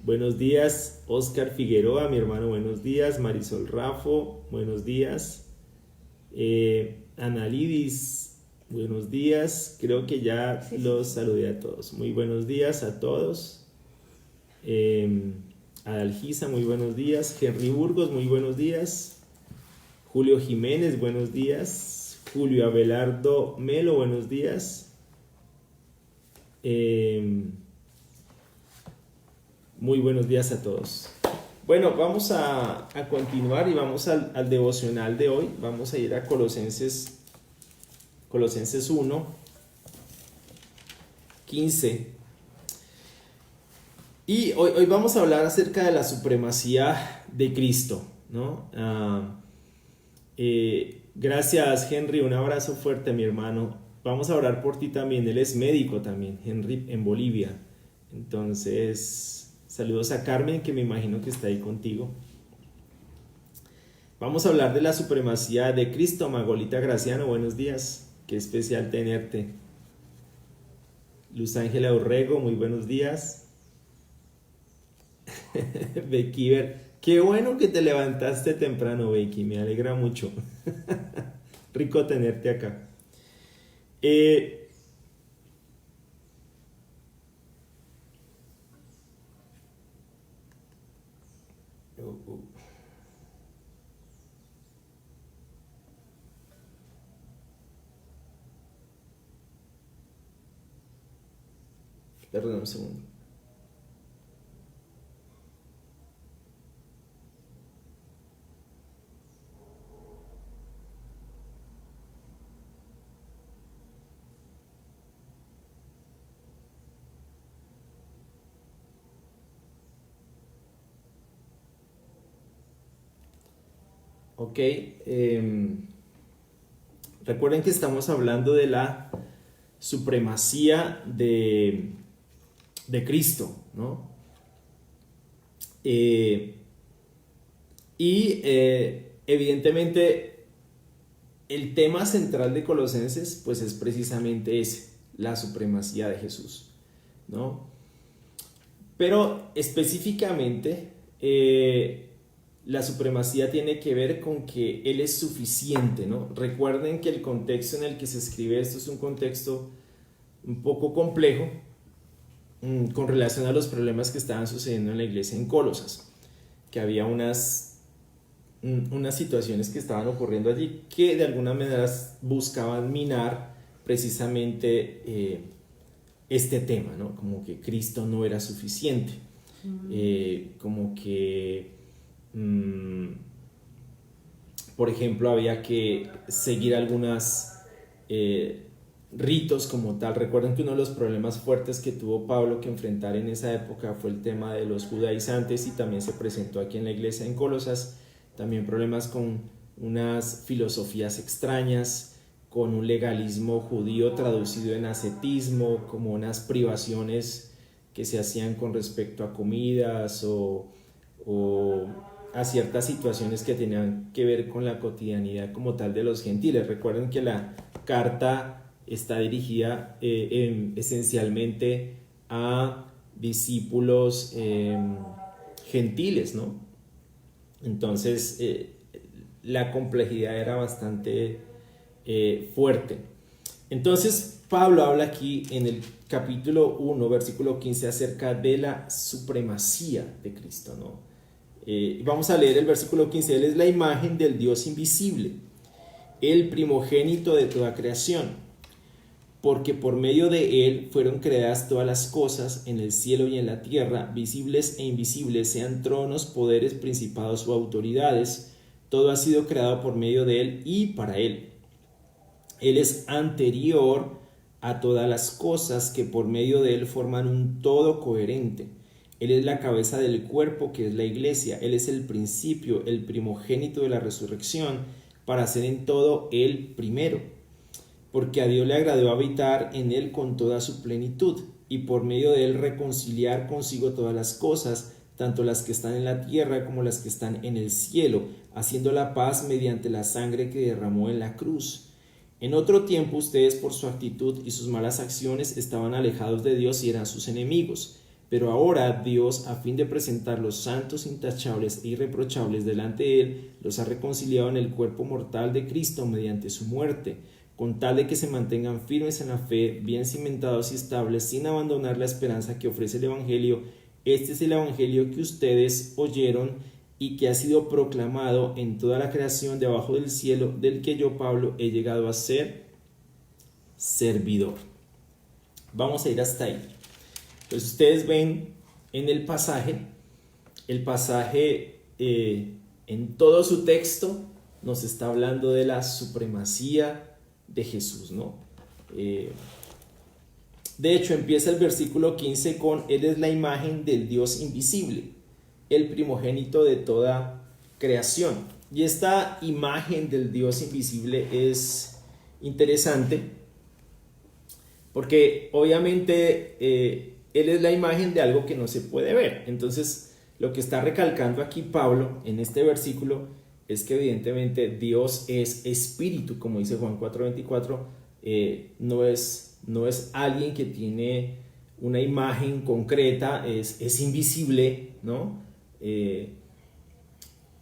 Buenos días. Oscar Figueroa, mi hermano, buenos días. Marisol Rafo, buenos días. Ana Lidis, buenos días. Creo que ya los saludé a todos. Muy buenos días a todos. Adalgisa, muy buenos días. Henry Burgos, muy buenos días. Julio Jiménez, buenos días. Julio Abelardo Melo, buenos días. Muy buenos días a todos. Bueno, vamos a continuar y vamos al devocional de hoy. Vamos a ir a Colosenses 1, 15. Y hoy vamos a hablar acerca de la supremacía de Cristo, ¿no? Gracias, Henry, un abrazo fuerte, mi hermano. Vamos a orar por ti también, él es médico también, Henry, en Bolivia. Entonces, saludos a Carmen, que me imagino que está ahí contigo. Vamos a hablar de la supremacía de Cristo. Magolita Graciano, buenos días, qué especial tenerte. Luz Ángela Urrego, muy buenos días. Becky Ver, qué bueno que te levantaste temprano, Becky, me alegra mucho. Rico tenerte acá. Perdón un segundo. Ok, recuerden que estamos hablando de la supremacía de Cristo, ¿no? Evidentemente el tema central de Colosenses pues es precisamente ese, la supremacía de Jesús, ¿no? Pero específicamente la supremacía tiene que ver con que Él es suficiente, ¿no? Recuerden que el contexto en el que se escribe esto es un contexto un poco complejo con relación a los problemas que estaban sucediendo en la iglesia en Colosas, que había unas situaciones que estaban ocurriendo allí que de alguna manera buscaban minar precisamente este tema, ¿no? Como que Cristo no era suficiente, como que por ejemplo había que seguir algunas ritos como tal. Recuerden que uno de los problemas fuertes que tuvo Pablo que enfrentar en esa época fue el tema de los judaizantes, y también se presentó aquí en la iglesia en Colosas, también problemas con unas filosofías extrañas con un legalismo judío traducido en ascetismo, como unas privaciones que se hacían con respecto a comidas o a ciertas situaciones que tenían que ver con la cotidianidad como tal de los gentiles. Recuerden que la carta está dirigida esencialmente a discípulos gentiles, ¿no? Entonces la complejidad era bastante fuerte. Entonces Pablo habla aquí en el capítulo 1, versículo 15 acerca de la supremacía de Cristo, ¿no? Vamos a leer el versículo 15. Él es la imagen del Dios invisible, el primogénito de toda creación, porque por medio de él fueron creadas todas las cosas en el cielo y en la tierra, visibles e invisibles, sean tronos, poderes, principados o autoridades. Todo ha sido creado por medio de él y para él. Él es anterior a todas las cosas, que por medio de él forman un todo coherente. Él es la cabeza del cuerpo, que es la iglesia. Él es el principio, el primogénito de la resurrección, para ser en todo el primero. Porque a Dios le agradó habitar en él con toda su plenitud, y por medio de él reconciliar consigo todas las cosas, tanto las que están en la tierra como las que están en el cielo, haciendo la paz mediante la sangre que derramó en la cruz. En otro tiempo ustedes, por su actitud y sus malas acciones, estaban alejados de Dios y eran sus enemigos. Pero ahora Dios, a fin de presentarlos santos, intachables e irreprochables delante de él, los ha reconciliado en el cuerpo mortal de Cristo mediante su muerte, con tal de que se mantengan firmes en la fe, bien cimentados y estables, sin abandonar la esperanza que ofrece el Evangelio. Este es el Evangelio que ustedes oyeron y que ha sido proclamado en toda la creación debajo del cielo, del que yo, Pablo, he llegado a ser servidor. Vamos a ir hasta ahí. Entonces ustedes ven en el pasaje en todo su texto nos está hablando de la supremacía de Jesús, ¿no? De hecho, empieza el versículo 15 con: Él es la imagen del Dios invisible, el primogénito de toda creación. Y esta imagen del Dios invisible es interesante porque obviamente Él es la imagen de algo que no se puede ver. Entonces, lo que está recalcando aquí Pablo en este versículo es que evidentemente Dios es espíritu, como dice Juan 4:24. No es alguien que tiene una imagen concreta, es invisible, ¿no?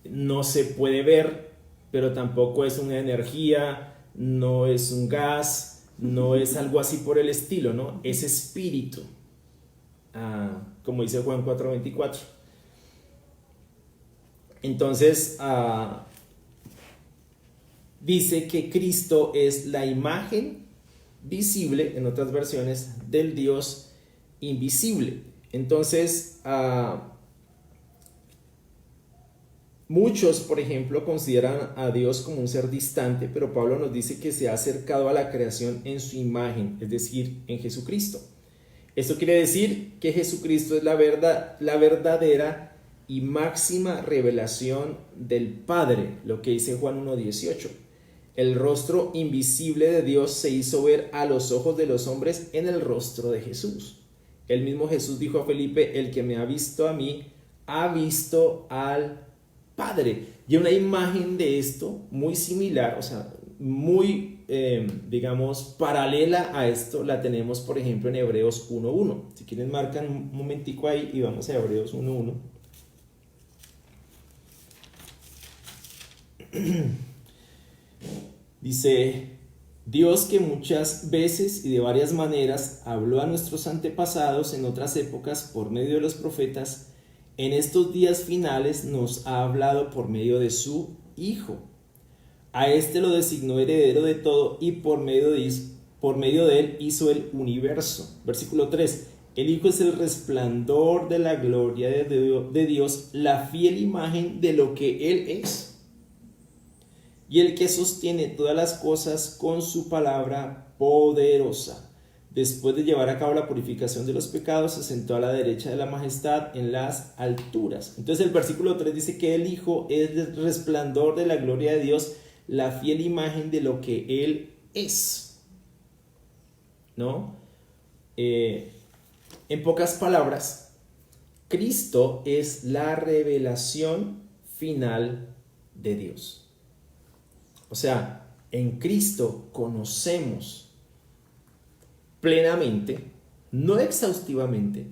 No se puede ver, pero tampoco es una energía, no es un gas, no es algo así por el estilo, ¿no? Es espíritu. Como dice Juan 4:24. Entonces dice que Cristo es la imagen visible, en otras versiones, del Dios invisible. Entonces muchos, por ejemplo, consideran a Dios como un ser distante, pero Pablo nos dice que se ha acercado a la creación en su imagen, es decir, en Jesucristo. Esto quiere decir que Jesucristo es la verdadera y máxima revelación del Padre, lo que dice Juan 1:18. El rostro invisible de Dios se hizo ver a los ojos de los hombres en el rostro de Jesús. El mismo Jesús dijo a Felipe: el que me ha visto a mí, ha visto al Padre. Y una imagen de esto muy similar, o sea, muy digamos paralela a esto, la tenemos por ejemplo en Hebreos 1:1. Si quieren marcan un momentico ahí y vamos a Hebreos 1:1. Dice: Dios, que muchas veces y de varias maneras habló a nuestros antepasados en otras épocas por medio de los profetas, en estos días finales nos ha hablado por medio de su Hijo. A este lo designó heredero de todo y por medio de él hizo el universo. Versículo 3. El Hijo es el resplandor de la gloria de Dios, la fiel imagen de lo que Él es, y el que sostiene todas las cosas con su palabra poderosa. Después de llevar a cabo la purificación de los pecados, se sentó a la derecha de la majestad en las alturas. Entonces el versículo 3 dice que el Hijo es el resplandor de la gloria de Dios, la fiel imagen de lo que Él es, ¿no? En pocas palabras, Cristo es la revelación final de Dios. O sea, en Cristo conocemos plenamente, no exhaustivamente,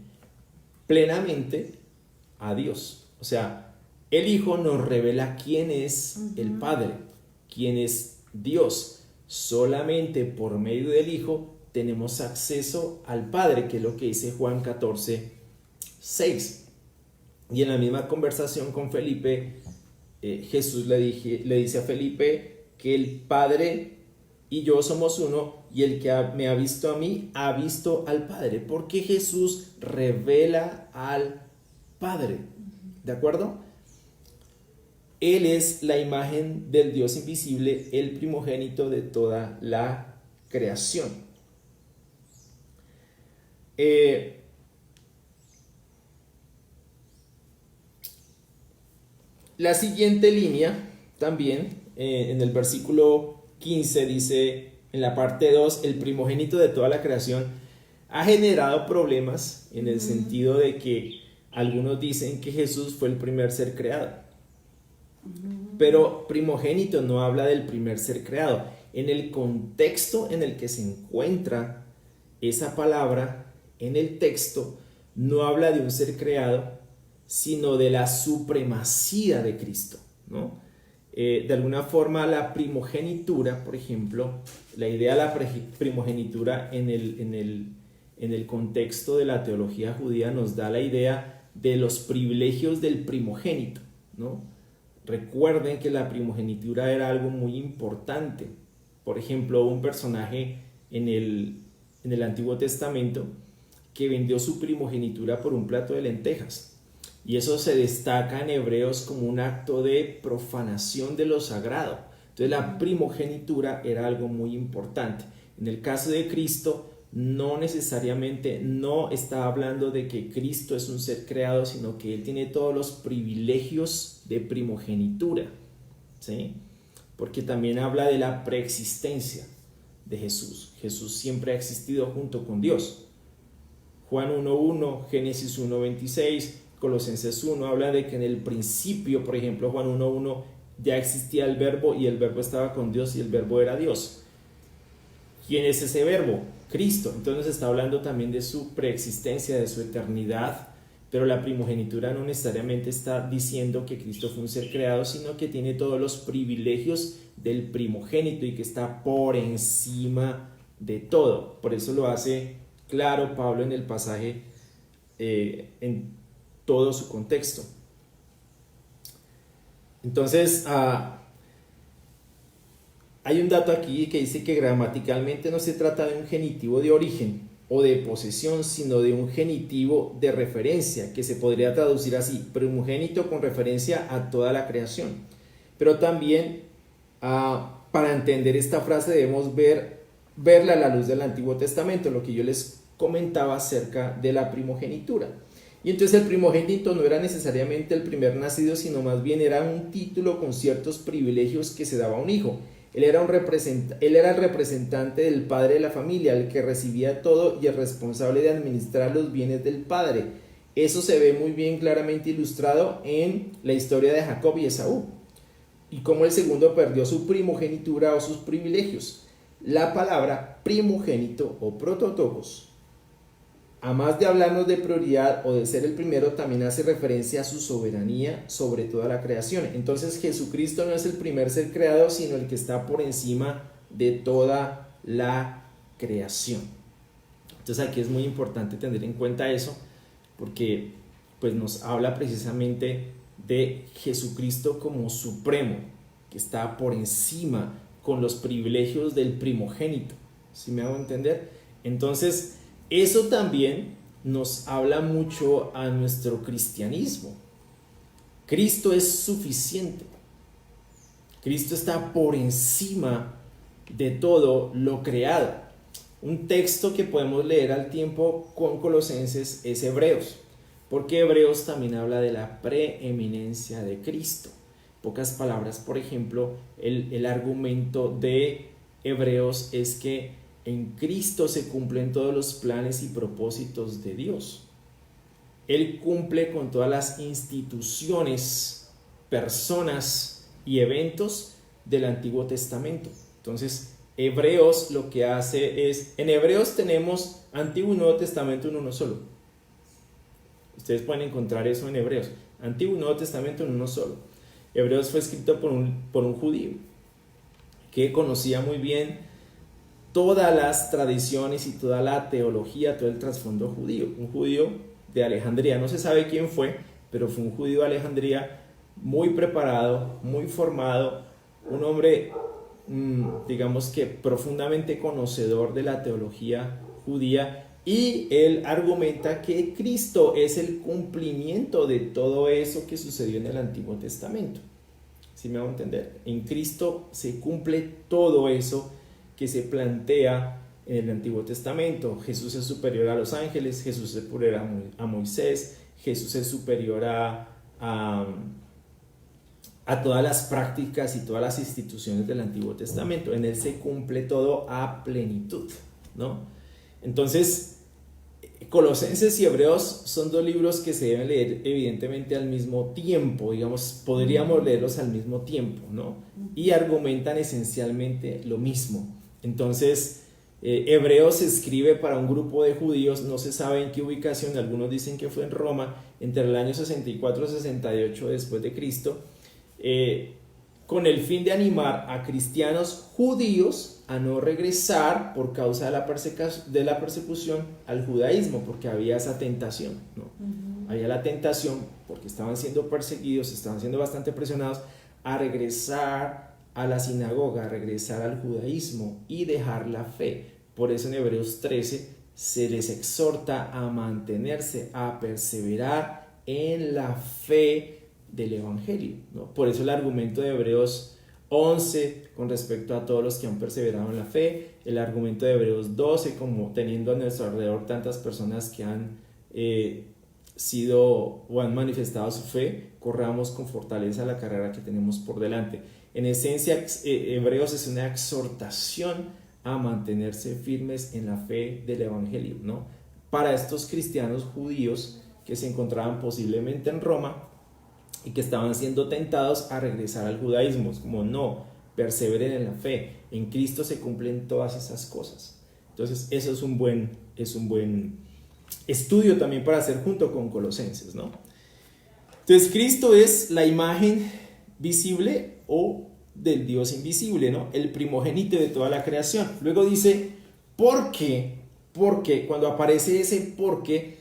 plenamente a Dios. O sea, el Hijo nos revela quién es el Padre, quién es Dios. Solamente por medio del Hijo tenemos acceso al Padre, que es lo que dice Juan 14:6. Y en la misma conversación con Felipe, Jesús le dice a Felipe que el Padre y yo somos uno, y el que me ha visto a mí ha visto al Padre, porque Jesús revela al Padre. ¿De acuerdo? Él es la imagen del Dios invisible, el primogénito de toda la creación. La siguiente línea también, en el versículo 15 dice, en la parte 2, el primogénito de toda la creación, ha generado problemas en el sentido de que algunos dicen que Jesús fue el primer ser creado. Pero primogénito no habla del primer ser creado. En el contexto en el que se encuentra esa palabra, en el texto, no habla de un ser creado, sino de la supremacía de Cristo, ¿no? De alguna forma la primogenitura, por ejemplo, la idea de la primogenitura en el contexto de la teología judía nos da la idea de los privilegios del primogénito, ¿no? Recuerden que la primogenitura era algo muy importante. Por ejemplo, un personaje en el Antiguo Testamento que vendió su primogenitura por un plato de lentejas. Y eso se destaca en Hebreos como un acto de profanación de lo sagrado. Entonces la primogenitura era algo muy importante. En el caso de Cristo, no necesariamente no está hablando de que Cristo es un ser creado, sino que Él tiene todos los privilegios de primogenitura, ¿sí? Porque también habla de la preexistencia de Jesús. Jesús siempre ha existido junto con Dios. Juan 1:1, Génesis 1:26, Colosenses 1 habla de que en el principio, por ejemplo, Juan 1:1, ya existía el verbo y el verbo estaba con Dios y el verbo era Dios. ¿Quién es ese verbo? Cristo. Entonces está hablando también de su preexistencia, de su eternidad, pero la primogenitura no necesariamente está diciendo que Cristo fue un ser creado, sino que tiene todos los privilegios del primogénito y que está por encima de todo. Por eso lo hace claro Pablo en el pasaje en todo su contexto. Entonces, hay un dato aquí que dice que gramaticalmente no se trata de un genitivo de origen o de posesión, sino de un genitivo de referencia, que se podría traducir así: primogénito, con referencia a toda la creación. Pero también, para entender esta frase, debemos verla a la luz del Antiguo Testamento, lo que yo les comentaba acerca de la primogenitura. Y entonces el primogénito no era necesariamente el primer nacido, sino más bien era un título con ciertos privilegios que se daba a un hijo. Él era el representante del padre de la familia, el que recibía todo y el responsable de administrar los bienes del padre. Eso se ve muy bien claramente ilustrado en la historia de Jacob y Esaú, y cómo el segundo perdió su primogenitura o sus privilegios. La palabra primogénito o prototokos, a más de hablarnos de prioridad o de ser el primero, también hace referencia a su soberanía sobre toda la creación. Entonces Jesucristo no es el primer ser creado, sino el que está por encima de toda la creación. Entonces aquí es muy importante tener en cuenta eso, porque pues nos habla precisamente de Jesucristo como supremo, que está por encima con los privilegios del primogénito. ¿Sí me hago entender? Entonces, eso también nos habla mucho a nuestro cristianismo. Cristo es suficiente. Cristo está por encima de todo lo creado. Un texto que podemos leer al tiempo con Colosenses es Hebreos, porque Hebreos también habla de la preeminencia de Cristo. En pocas palabras, por ejemplo, el argumento de Hebreos es que en Cristo se cumplen todos los planes y propósitos de Dios. Él cumple con todas las instituciones, personas y eventos del Antiguo Testamento. Entonces, Hebreos lo que hace es, en Hebreos tenemos Antiguo y Nuevo Testamento en uno solo. Ustedes pueden encontrar eso en Hebreos, Antiguo y Nuevo Testamento en uno solo. Hebreos fue escrito por un judío que conocía muy bien todas las tradiciones y toda la teología, todo el trasfondo judío. Un judío de Alejandría, no se sabe quién fue, pero fue un judío de Alejandría muy preparado, muy formado, un hombre, digamos que profundamente conocedor de la teología judía, y él argumenta que Cristo es el cumplimiento de todo eso que sucedió en el Antiguo Testamento. ¿Sí me va a entender? En Cristo se cumple todo eso que se plantea en el Antiguo Testamento. Jesús es superior a los ángeles, Jesús es superior a Moisés, Jesús es superior a todas las prácticas y todas las instituciones del Antiguo Testamento. En él se cumple todo a plenitud, ¿no? Entonces, Colosenses y Hebreos son dos libros que se deben leer evidentemente al mismo tiempo, digamos, podríamos leerlos al mismo tiempo, ¿no? Y argumentan esencialmente lo mismo. Entonces, Hebreos se escribe para un grupo de judíos, no se sabe en qué ubicación, algunos dicen que fue en Roma, entre el año 64 y 68 después de Cristo, con el fin de animar a cristianos judíos a no regresar por causa de la persecución al judaísmo, porque había esa tentación, ¿no? Había la tentación, porque estaban siendo perseguidos, estaban siendo bastante presionados, a regresar a la sinagoga, a regresar al judaísmo y dejar la fe. Por eso en Hebreos 13 se les exhorta a mantenerse, a perseverar en la fe del Evangelio, ¿no? Por eso el argumento de Hebreos 11 con respecto a todos los que han perseverado en la fe, el argumento de Hebreos 12 como teniendo a nuestro alrededor tantas personas que han sido o han manifestado su fe, corramos con fortaleza la carrera que tenemos por delante. En esencia, Hebreos es una exhortación a mantenerse firmes en la fe del Evangelio, ¿no? Para estos cristianos judíos que se encontraban posiblemente en Roma y que estaban siendo tentados a regresar al judaísmo, es como no, perseveren en la fe, en Cristo se cumplen todas esas cosas. Entonces eso es un buen estudio también para hacer junto con Colosenses, ¿no? Entonces Cristo es la imagen visible o del Dios invisible, ¿no? El primogénito de toda la creación. Luego dice, ¿por qué? Porque cuando aparece ese por qué,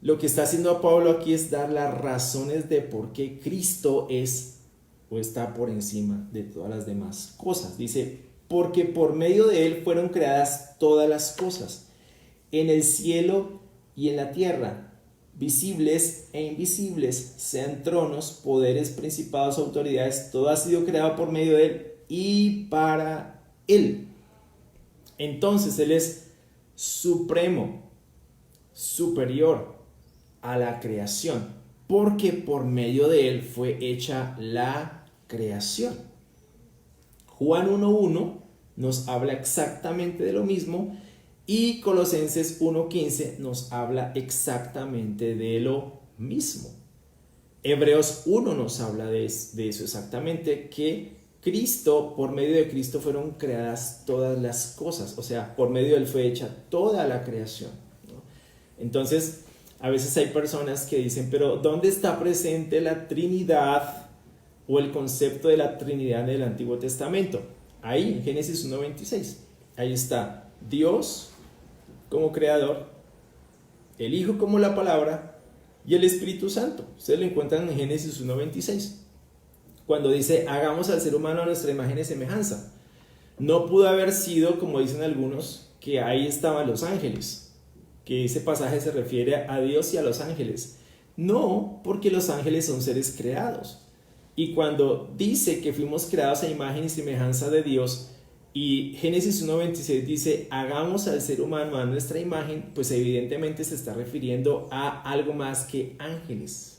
lo que está haciendo Pablo aquí es dar las razones de por qué Cristo es o está por encima de todas las demás cosas. Dice, porque por medio de él fueron creadas todas las cosas, en el cielo y en la tierra, visibles e invisibles, sean tronos, poderes, principados, autoridades, todo ha sido creado por medio de él y para él. Entonces él es supremo, superior a la creación, porque por medio de él fue hecha la creación. Juan 1:1 nos habla exactamente de lo mismo y Colosenses 1:15 nos habla exactamente de lo mismo. Hebreos 1 nos habla de eso exactamente, que Cristo, por medio de Cristo fueron creadas todas las cosas, o sea, por medio de él fue hecha toda la creación, ¿no? Entonces, a veces hay personas que dicen, pero ¿dónde está presente la Trinidad o el concepto de la Trinidad en el Antiguo Testamento? Ahí, en Génesis 1:26. Ahí está Dios como creador, el Hijo como la palabra y el Espíritu Santo. Ustedes lo encuentran en Génesis 1:26. Cuando dice, hagamos al ser humano a nuestra imagen y semejanza. No pudo haber sido, como dicen algunos, que ahí estaban los ángeles, que ese pasaje se refiere a Dios y a los ángeles. No, porque los ángeles son seres creados. Y cuando dice que fuimos creados a imagen y semejanza de Dios, y Génesis 1:26 dice, hagamos al ser humano a nuestra imagen, pues evidentemente se está refiriendo a algo más que ángeles.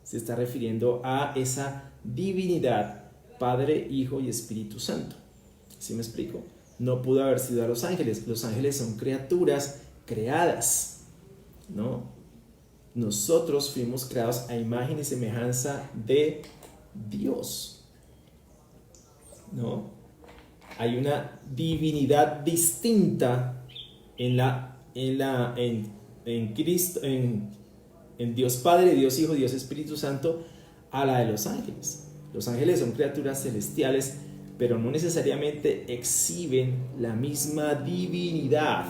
Se está refiriendo a esa divinidad, Padre, Hijo y Espíritu Santo. ¿Sí me explico? No pudo haber sido a los ángeles. Los ángeles son criaturas creadas, ¿no? Nosotros fuimos creados a imagen y semejanza de Dios, ¿no? Hay una divinidad distinta en Cristo, en Dios Padre, Dios Hijo, Dios Espíritu Santo, a la de los ángeles. Los ángeles son criaturas celestiales, pero no necesariamente exhiben la misma divinidad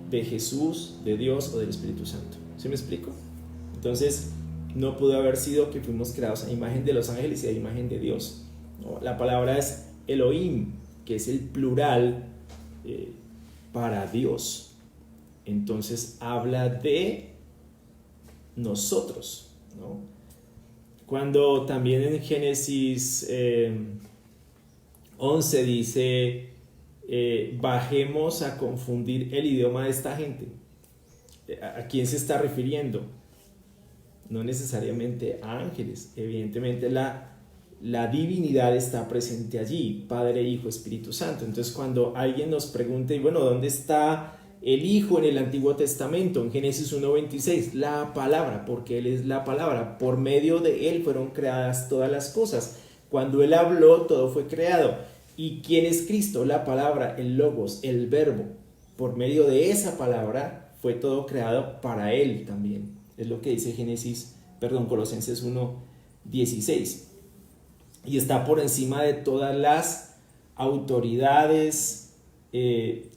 de Jesús, de Dios o del Espíritu Santo. ¿Sí me explico? Entonces, no pudo haber sido que fuimos creados a imagen de los ángeles y a imagen de Dios, ¿no? La palabra es Elohim, que es el plural para Dios. Entonces, habla de nosotros, ¿no? Cuando también en Génesis 11 dice, bajemos a confundir el idioma de esta gente. ¿A quién se está refiriendo? No necesariamente a ángeles. Evidentemente la divinidad está presente allí, Padre, Hijo, Espíritu Santo. Entonces cuando alguien nos pregunte, bueno, ¿dónde está el Hijo en el Antiguo Testamento? En Génesis 1:26, la palabra, porque Él es la palabra. Por medio de Él fueron creadas todas las cosas. Cuando Él habló, todo fue creado. ¿Y quién es Cristo? La palabra, el Logos, el Verbo. Por medio de esa palabra fue todo creado para Él también. Es lo que dice Colosenses 1:16. Y está por encima de todas las autoridades,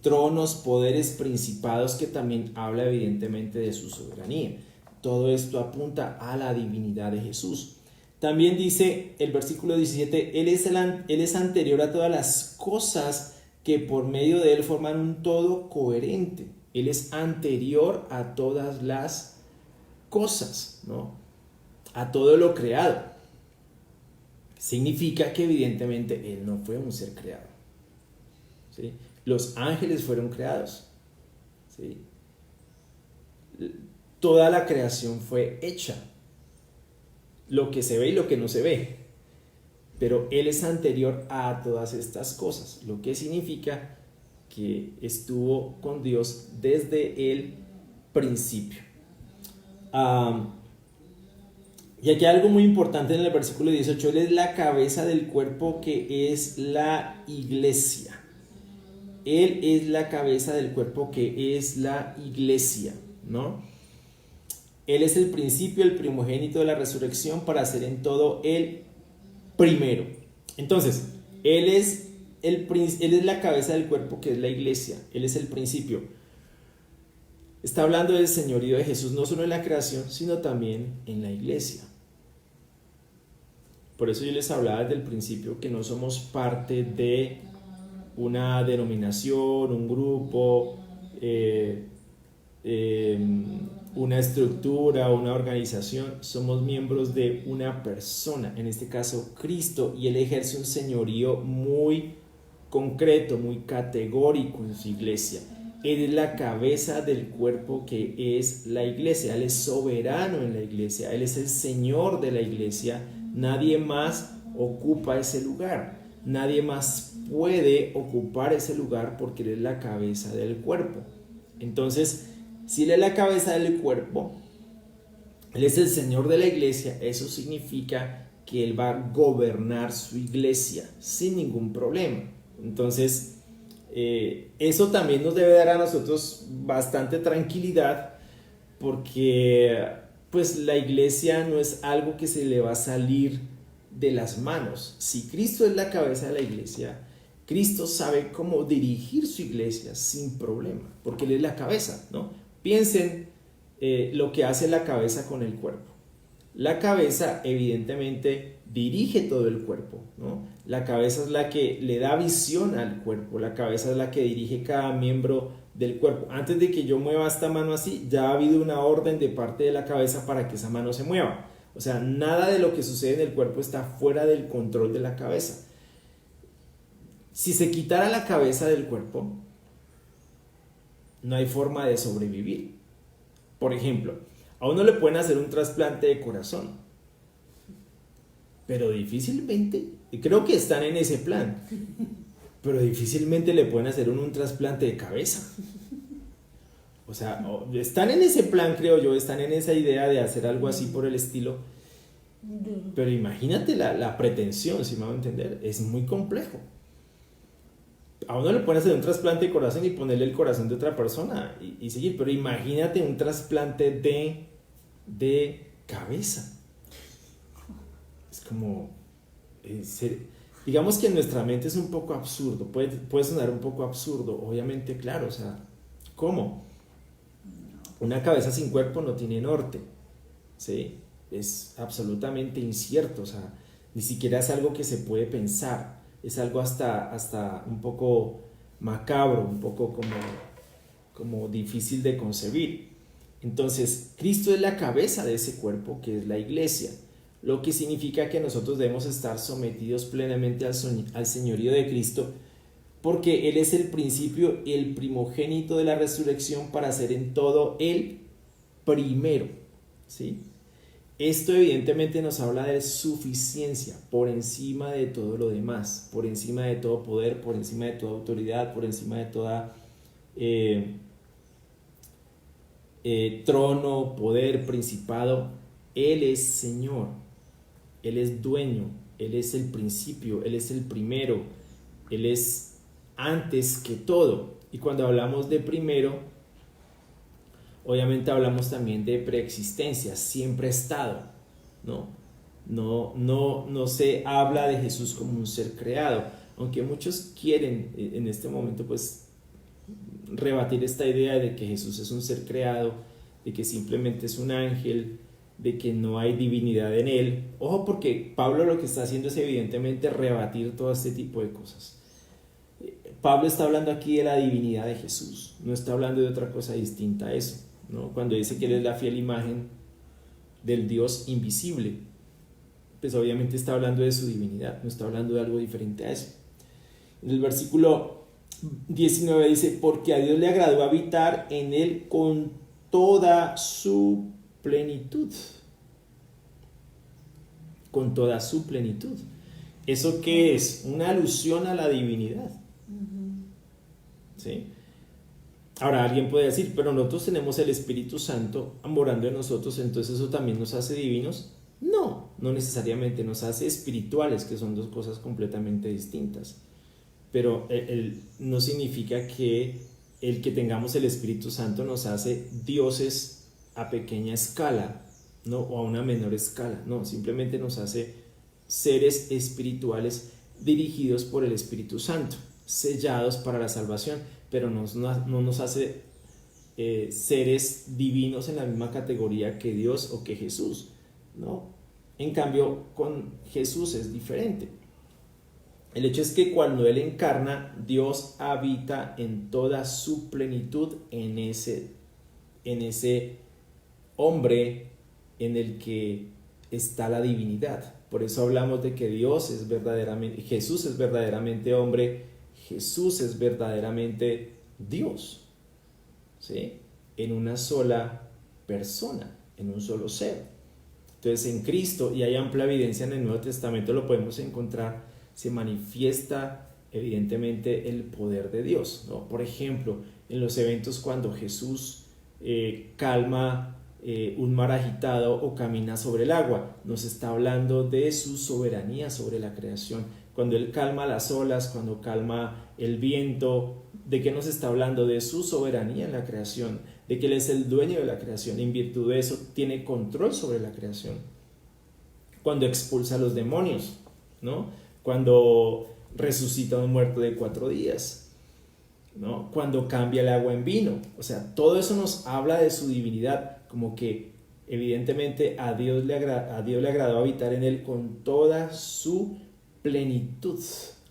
tronos, poderes, principados, que también habla evidentemente de su soberanía. Todo esto apunta a la divinidad de Jesús. También dice el versículo 17, Él es anterior a todas las cosas, que por medio de Él forman un todo coherente. Él es anterior a todas las cosas, ¿no? A todo lo creado. Significa que evidentemente Él no fue un ser creado, ¿sí? Los ángeles fueron creados, ¿sí? Toda la creación fue hecha, lo que se ve y lo que no se ve, pero Él es anterior a todas estas cosas, lo que significa que estuvo con Dios desde el principio. Y aquí hay algo muy importante en el versículo 18, Él es la cabeza del cuerpo, que es la iglesia. Él es la cabeza del cuerpo, que es la iglesia, ¿no? Él es el principio, el primogénito de la resurrección, para ser en todo el primero. Entonces, Él es la cabeza del cuerpo, que es la iglesia. Él es el principio. Está hablando del señorío de Jesús, no solo en la creación, sino también en la iglesia. Por eso yo les hablaba desde el principio que no somos parte de una denominación, un grupo, una estructura, una organización. Somos miembros de una persona, en este caso Cristo, y Él ejerce un señorío muy concreto, muy categórico en su iglesia. Él es la cabeza del cuerpo, que es la iglesia. Él es soberano en la iglesia. Él es el Señor de la iglesia. Nadie más ocupa ese lugar. Nadie más puede ocupar ese lugar, porque Él es la cabeza del cuerpo. Entonces, si Él es la cabeza del cuerpo, Él es el Señor de la iglesia, eso significa que Él va a gobernar su iglesia sin ningún problema. Entonces, eso también nos debe dar a nosotros bastante tranquilidad, porque pues la iglesia no es algo que se le va a salir de las manos. Si Cristo es la cabeza de la iglesia, Cristo sabe cómo dirigir su iglesia sin problema, porque Él es la cabeza, ¿no? Piensen lo que hace la cabeza con el cuerpo. La cabeza evidentemente dirige todo el cuerpo, ¿no? La cabeza es la que le da visión al cuerpo, la cabeza es la que dirige cada miembro del cuerpo. Antes de que yo mueva esta mano así, ya ha habido una orden de parte de la cabeza para que esa mano se mueva. O sea, nada de lo que sucede en el cuerpo está fuera del control de la cabeza. Si se quitara la cabeza del cuerpo, no hay forma de sobrevivir. Por ejemplo, a uno le pueden hacer un trasplante de corazón, pero difícilmente, creo que están en ese plan, pero difícilmente le pueden hacer un trasplante de cabeza. O sea, están en ese plan, creo yo, están en esa idea de hacer algo así por el estilo. Pero imagínate la pretensión, si me van a entender, es muy complejo. A uno le pueden hacer un trasplante de corazón y ponerle el corazón de otra persona y seguir, pero imagínate un trasplante de cabeza. Es como, digamos que en nuestra mente es un poco absurdo, puede sonar un poco absurdo, obviamente, claro, o sea, ¿cómo? Una cabeza sin cuerpo no tiene norte, ¿sí? Es absolutamente incierto, o sea, ni siquiera es algo que se puede pensar, es algo hasta un poco macabro, un poco como difícil de concebir. Entonces, Cristo es la cabeza de ese cuerpo que es la iglesia, lo que significa que nosotros debemos estar sometidos plenamente al señorío de Cristo, porque Él es el principio y el primogénito de la resurrección para ser en todo el primero, ¿sí? Esto evidentemente nos habla de suficiencia por encima de todo lo demás, por encima de todo poder, por encima de toda autoridad, por encima de toda trono, poder, principado. Él es Señor, Él es dueño, Él es el principio, Él es el primero, Él es antes que todo. Y cuando hablamos de primero, obviamente hablamos también de preexistencia, siempre ha estado, ¿no? No se habla de Jesús como un ser creado, aunque muchos quieren en este momento pues rebatir esta idea de que Jesús es un ser creado, de que simplemente es un ángel, de que no hay divinidad en él. Ojo, porque Pablo lo que está haciendo es evidentemente rebatir todo este tipo de cosas. Pablo está hablando aquí de la divinidad de Jesús, no está hablando de otra cosa distinta a eso, ¿no? Cuando dice que Él es la fiel imagen del Dios invisible, pues obviamente está hablando de su divinidad, no está hablando de algo diferente a eso. En el versículo 19 dice, porque a Dios le agradó habitar en Él con toda su plenitud. Con toda su plenitud. ¿Eso qué es? Una alusión a la divinidad. ¿Sí? Ahora alguien puede decir, pero nosotros tenemos el Espíritu Santo morando en nosotros, entonces eso también nos hace divinos. No necesariamente, nos hace espirituales, que son dos cosas completamente distintas. Pero no significa que el que tengamos el Espíritu Santo nos hace dioses a pequeña escala, ¿no? O a una menor escala. No, simplemente nos hace seres espirituales dirigidos por el Espíritu Santo, sellados para la salvación, pero no nos hace seres divinos en la misma categoría que Dios o que Jesús, ¿no? En cambio, con Jesús es diferente. El hecho es que cuando Él encarna, Dios habita en toda su plenitud en ese hombre en el que está la divinidad. Por eso hablamos de que Jesús es verdaderamente hombre, Jesús es verdaderamente Dios, ¿sí? En una sola persona, en un solo ser. Entonces en Cristo, y hay amplia evidencia en el Nuevo Testamento, lo podemos encontrar, se manifiesta evidentemente el poder de Dios, ¿no? Por ejemplo, en los eventos cuando Jesús calma un mar agitado o camina sobre el agua, nos está hablando de su soberanía sobre la creación. Cuando Él calma las olas, cuando calma el viento, ¿de qué nos está hablando? De su soberanía en la creación, de que Él es el dueño de la creación, en virtud de eso tiene control sobre la creación. Cuando expulsa a los demonios, ¿no? Cuando resucita a un muerto de 4 días, ¿no? Cuando cambia el agua en vino. O sea, todo eso nos habla de su divinidad, como que evidentemente a Dios le agradó habitar en Él con toda su plenitud,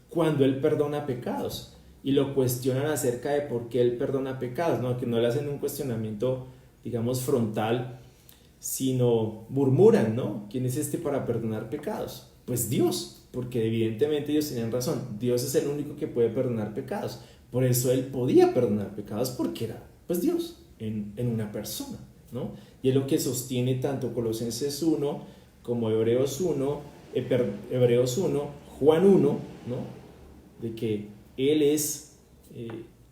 cuando Él perdona pecados. Y lo cuestionan acerca de por qué Él perdona pecados, ¿no? Que no le hacen un cuestionamiento, digamos, frontal, sino murmuran, ¿no? ¿Quién es este para perdonar pecados? Pues Dios, porque evidentemente ellos tenían razón. Dios es el único que puede perdonar pecados. Por eso Él podía perdonar pecados, porque era, pues, Dios en una persona, ¿no? Y es lo que sostiene tanto Colosenses 1 como Hebreos 1, Juan 1, ¿no? De que Él es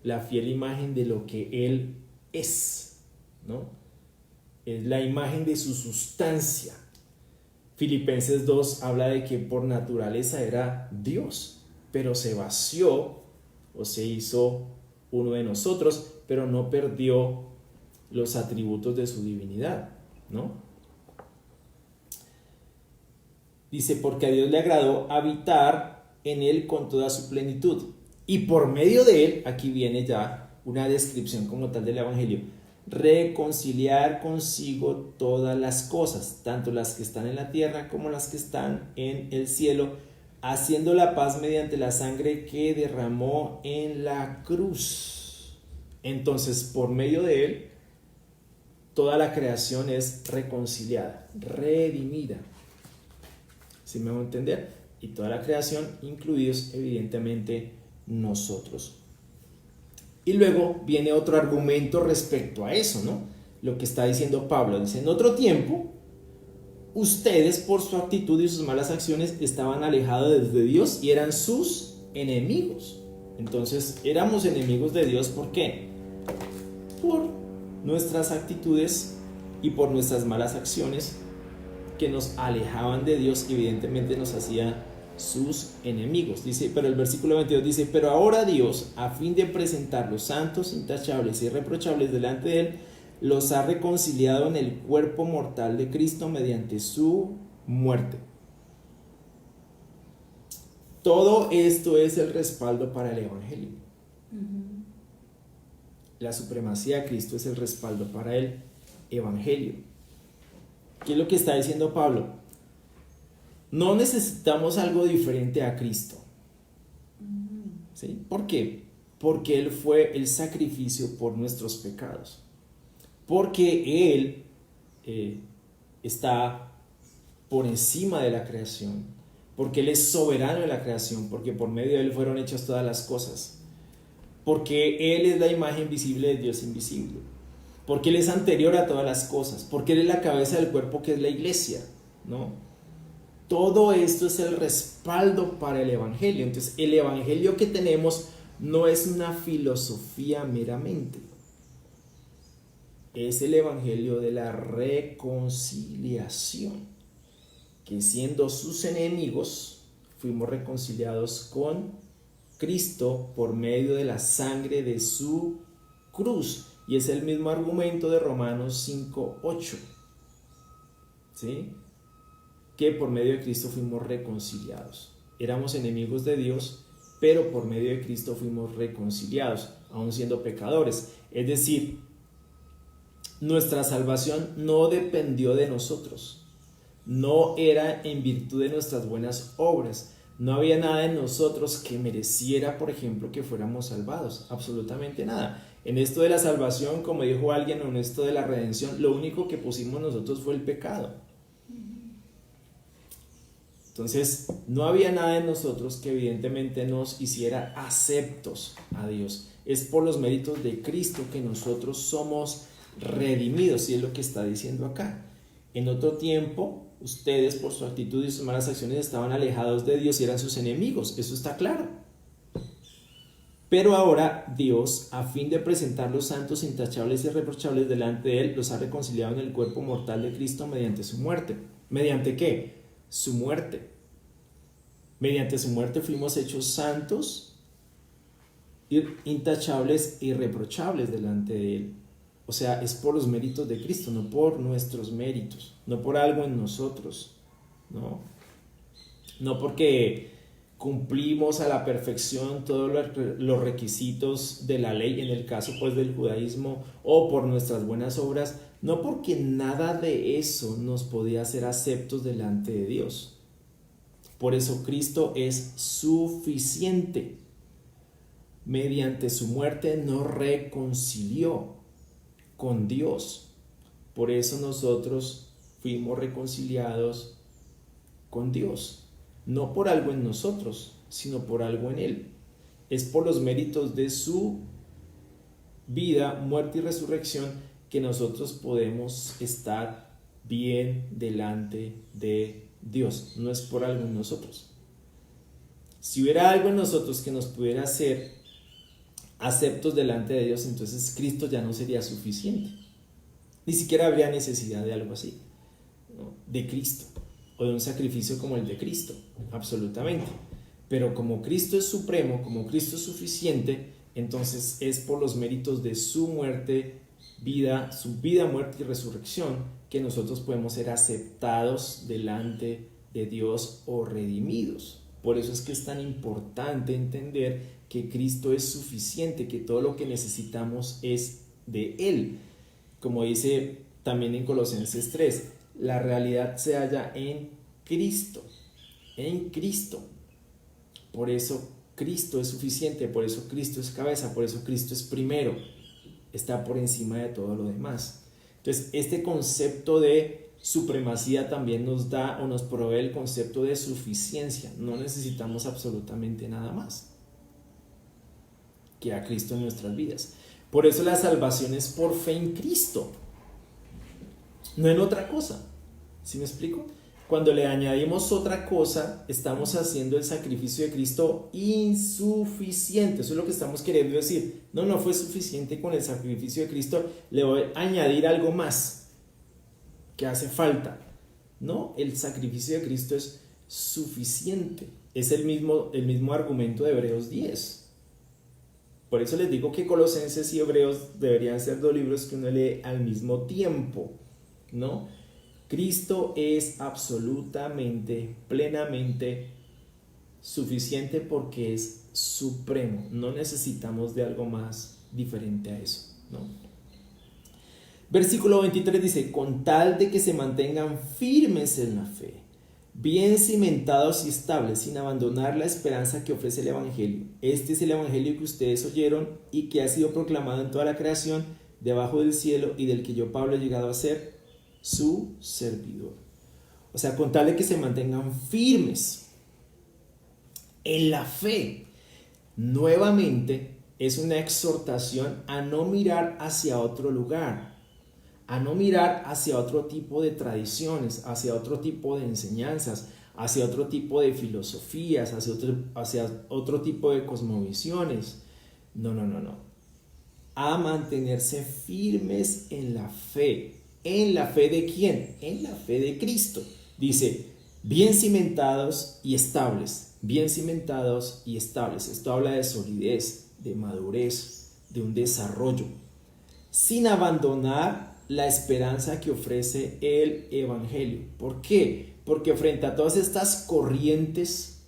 la fiel imagen de lo que Él es, ¿no? Es la imagen de su sustancia. Filipenses 2 habla de que por naturaleza era Dios, pero se vació o se hizo uno de nosotros, pero no perdió los atributos de su divinidad, ¿no? Dice, porque a Dios le agradó habitar en él con toda su plenitud. Y por medio de él, aquí viene ya una descripción como tal del Evangelio, reconciliar consigo todas las cosas, tanto las que están en la tierra como las que están en el cielo, haciendo la paz mediante la sangre que derramó en la cruz. Entonces, por medio de él, toda la creación es reconciliada, redimida. ¿Sí me van a entender? Y toda la creación, incluidos evidentemente nosotros. Y luego viene otro argumento respecto a eso, ¿no? Lo que está diciendo Pablo. Dice, en otro tiempo, ustedes por su actitud y sus malas acciones estaban alejados de Dios y eran sus enemigos. Entonces, éramos enemigos de Dios, ¿por qué? Por nuestras actitudes y por nuestras malas acciones que nos alejaban de Dios y evidentemente nos hacía sus enemigos. Dice, pero el versículo 22 dice, pero ahora Dios, a fin de presentarlos santos, intachables y irreprochables delante de él, los ha reconciliado en el cuerpo mortal de Cristo mediante su muerte. Todo esto es el respaldo para el Evangelio. La supremacía de Cristo es el respaldo para el Evangelio. ¿Qué es lo que está diciendo Pablo? No necesitamos algo diferente a Cristo. ¿Sí? ¿Por qué? Porque Él fue el sacrificio por nuestros pecados. Porque Él está por encima de la creación. Porque Él es soberano de la creación. Porque por medio de Él fueron hechas todas las cosas. Porque Él es la imagen visible de Dios invisible. Porque Él es anterior a todas las cosas. Porque Él es la cabeza del cuerpo que es la iglesia, ¿no? Todo esto es el respaldo para el Evangelio. Entonces, el Evangelio que tenemos no es una filosofía meramente. Es el Evangelio de la reconciliación. Que siendo sus enemigos, fuimos reconciliados con Cristo por medio de la sangre de su cruz. Y es el mismo argumento de Romanos 5:8. ¿Sí? Que por medio de Cristo fuimos reconciliados. Éramos enemigos de Dios, pero por medio de Cristo fuimos reconciliados, aun siendo pecadores. Es decir, nuestra salvación no dependió de nosotros. No era en virtud de nuestras buenas obras. No había nada en nosotros que mereciera, por ejemplo, que fuéramos salvados. Absolutamente nada. En esto de la salvación, como dijo alguien, en esto de la redención, lo único que pusimos nosotros fue el pecado. Entonces, no había nada en nosotros que evidentemente nos hiciera aceptos a Dios. Es por los méritos de Cristo que nosotros somos redimidos, y es lo que está diciendo acá. En otro tiempo, ustedes por su actitud y sus malas acciones estaban alejados de Dios y eran sus enemigos. Eso está claro. Pero ahora Dios, a fin de presentarlos santos, intachables y irreprochables delante de Él, los ha reconciliado en el cuerpo mortal de Cristo mediante su muerte. ¿Mediante qué? Su muerte. Mediante su muerte fuimos hechos santos, intachables e irreprochables delante de Él. O sea, es por los méritos de Cristo, no por nuestros méritos, no por algo en nosotros, ¿no? No porque cumplimos a la perfección todos los requisitos de la ley, en el caso pues del judaísmo, o por nuestras buenas obras, no porque nada de eso nos podía hacer aceptos delante de Dios. Por eso Cristo es suficiente. Mediante su muerte nos reconcilió con Dios. Por eso nosotros fuimos reconciliados con Dios. No por algo en nosotros, sino por algo en Él. Es por los méritos de su vida, muerte y resurrección que nosotros podemos estar bien delante de Dios. No es por algo en nosotros. Si hubiera algo en nosotros que nos pudiera hacer aceptos delante de Dios, entonces Cristo ya no sería suficiente. Ni siquiera habría necesidad de algo así, ¿no? De Cristo o de un sacrificio como el de Cristo, absolutamente. Pero como Cristo es supremo, como Cristo es suficiente, entonces es por los méritos de su muerte, su vida, muerte y resurrección que nosotros podemos ser aceptados delante de Dios o redimidos. Por eso es que es tan importante entender que Cristo es suficiente, que todo lo que necesitamos es de Él. Como dice también en Colosenses 3, la realidad se halla en Cristo, en Cristo. Por eso Cristo es suficiente, por eso Cristo es cabeza, por eso Cristo es primero, está por encima de todo lo demás. Entonces, este concepto de supremacía también nos da o nos provee el concepto de suficiencia. No necesitamos absolutamente nada más que a Cristo en nuestras vidas. Por eso la salvación es por fe en Cristo, no en otra cosa. ¿Sí me explico? Cuando le añadimos otra cosa, estamos haciendo el sacrificio de Cristo insuficiente. Eso es lo que estamos queriendo decir. No fue suficiente con el sacrificio de Cristo, le voy a añadir algo más que hace falta. No, el sacrificio de Cristo es suficiente. Es el mismo argumento de Hebreos 10. Por eso les digo que Colosenses y Hebreos deberían ser 2 libros que uno lee al mismo tiempo, ¿no? Cristo es absolutamente, plenamente suficiente porque es supremo. No necesitamos de algo más diferente a eso, ¿no? Versículo 23 dice: con tal de que se mantengan firmes en la fe, bien cimentados y estables, sin abandonar la esperanza que ofrece el Evangelio. Este es el Evangelio que ustedes oyeron y que ha sido proclamado en toda la creación debajo del cielo, y del que yo, Pablo, he llegado a ser su servidor. O sea, con tal de que se mantengan firmes en la fe. Nuevamente es una exhortación a no mirar hacia otro lugar, a no mirar hacia otro tipo de tradiciones, hacia otro tipo de enseñanzas, hacia otro tipo de filosofías, hacia otro tipo de cosmovisiones. No. A mantenerse firmes en la fe. ¿En la fe de quién? En la fe de Cristo. Dice, bien cimentados y estables. Bien cimentados y estables. Esto habla de solidez, de madurez, de un desarrollo. Sin abandonar la esperanza que ofrece el Evangelio. ¿Por qué? Porque frente a todas estas corrientes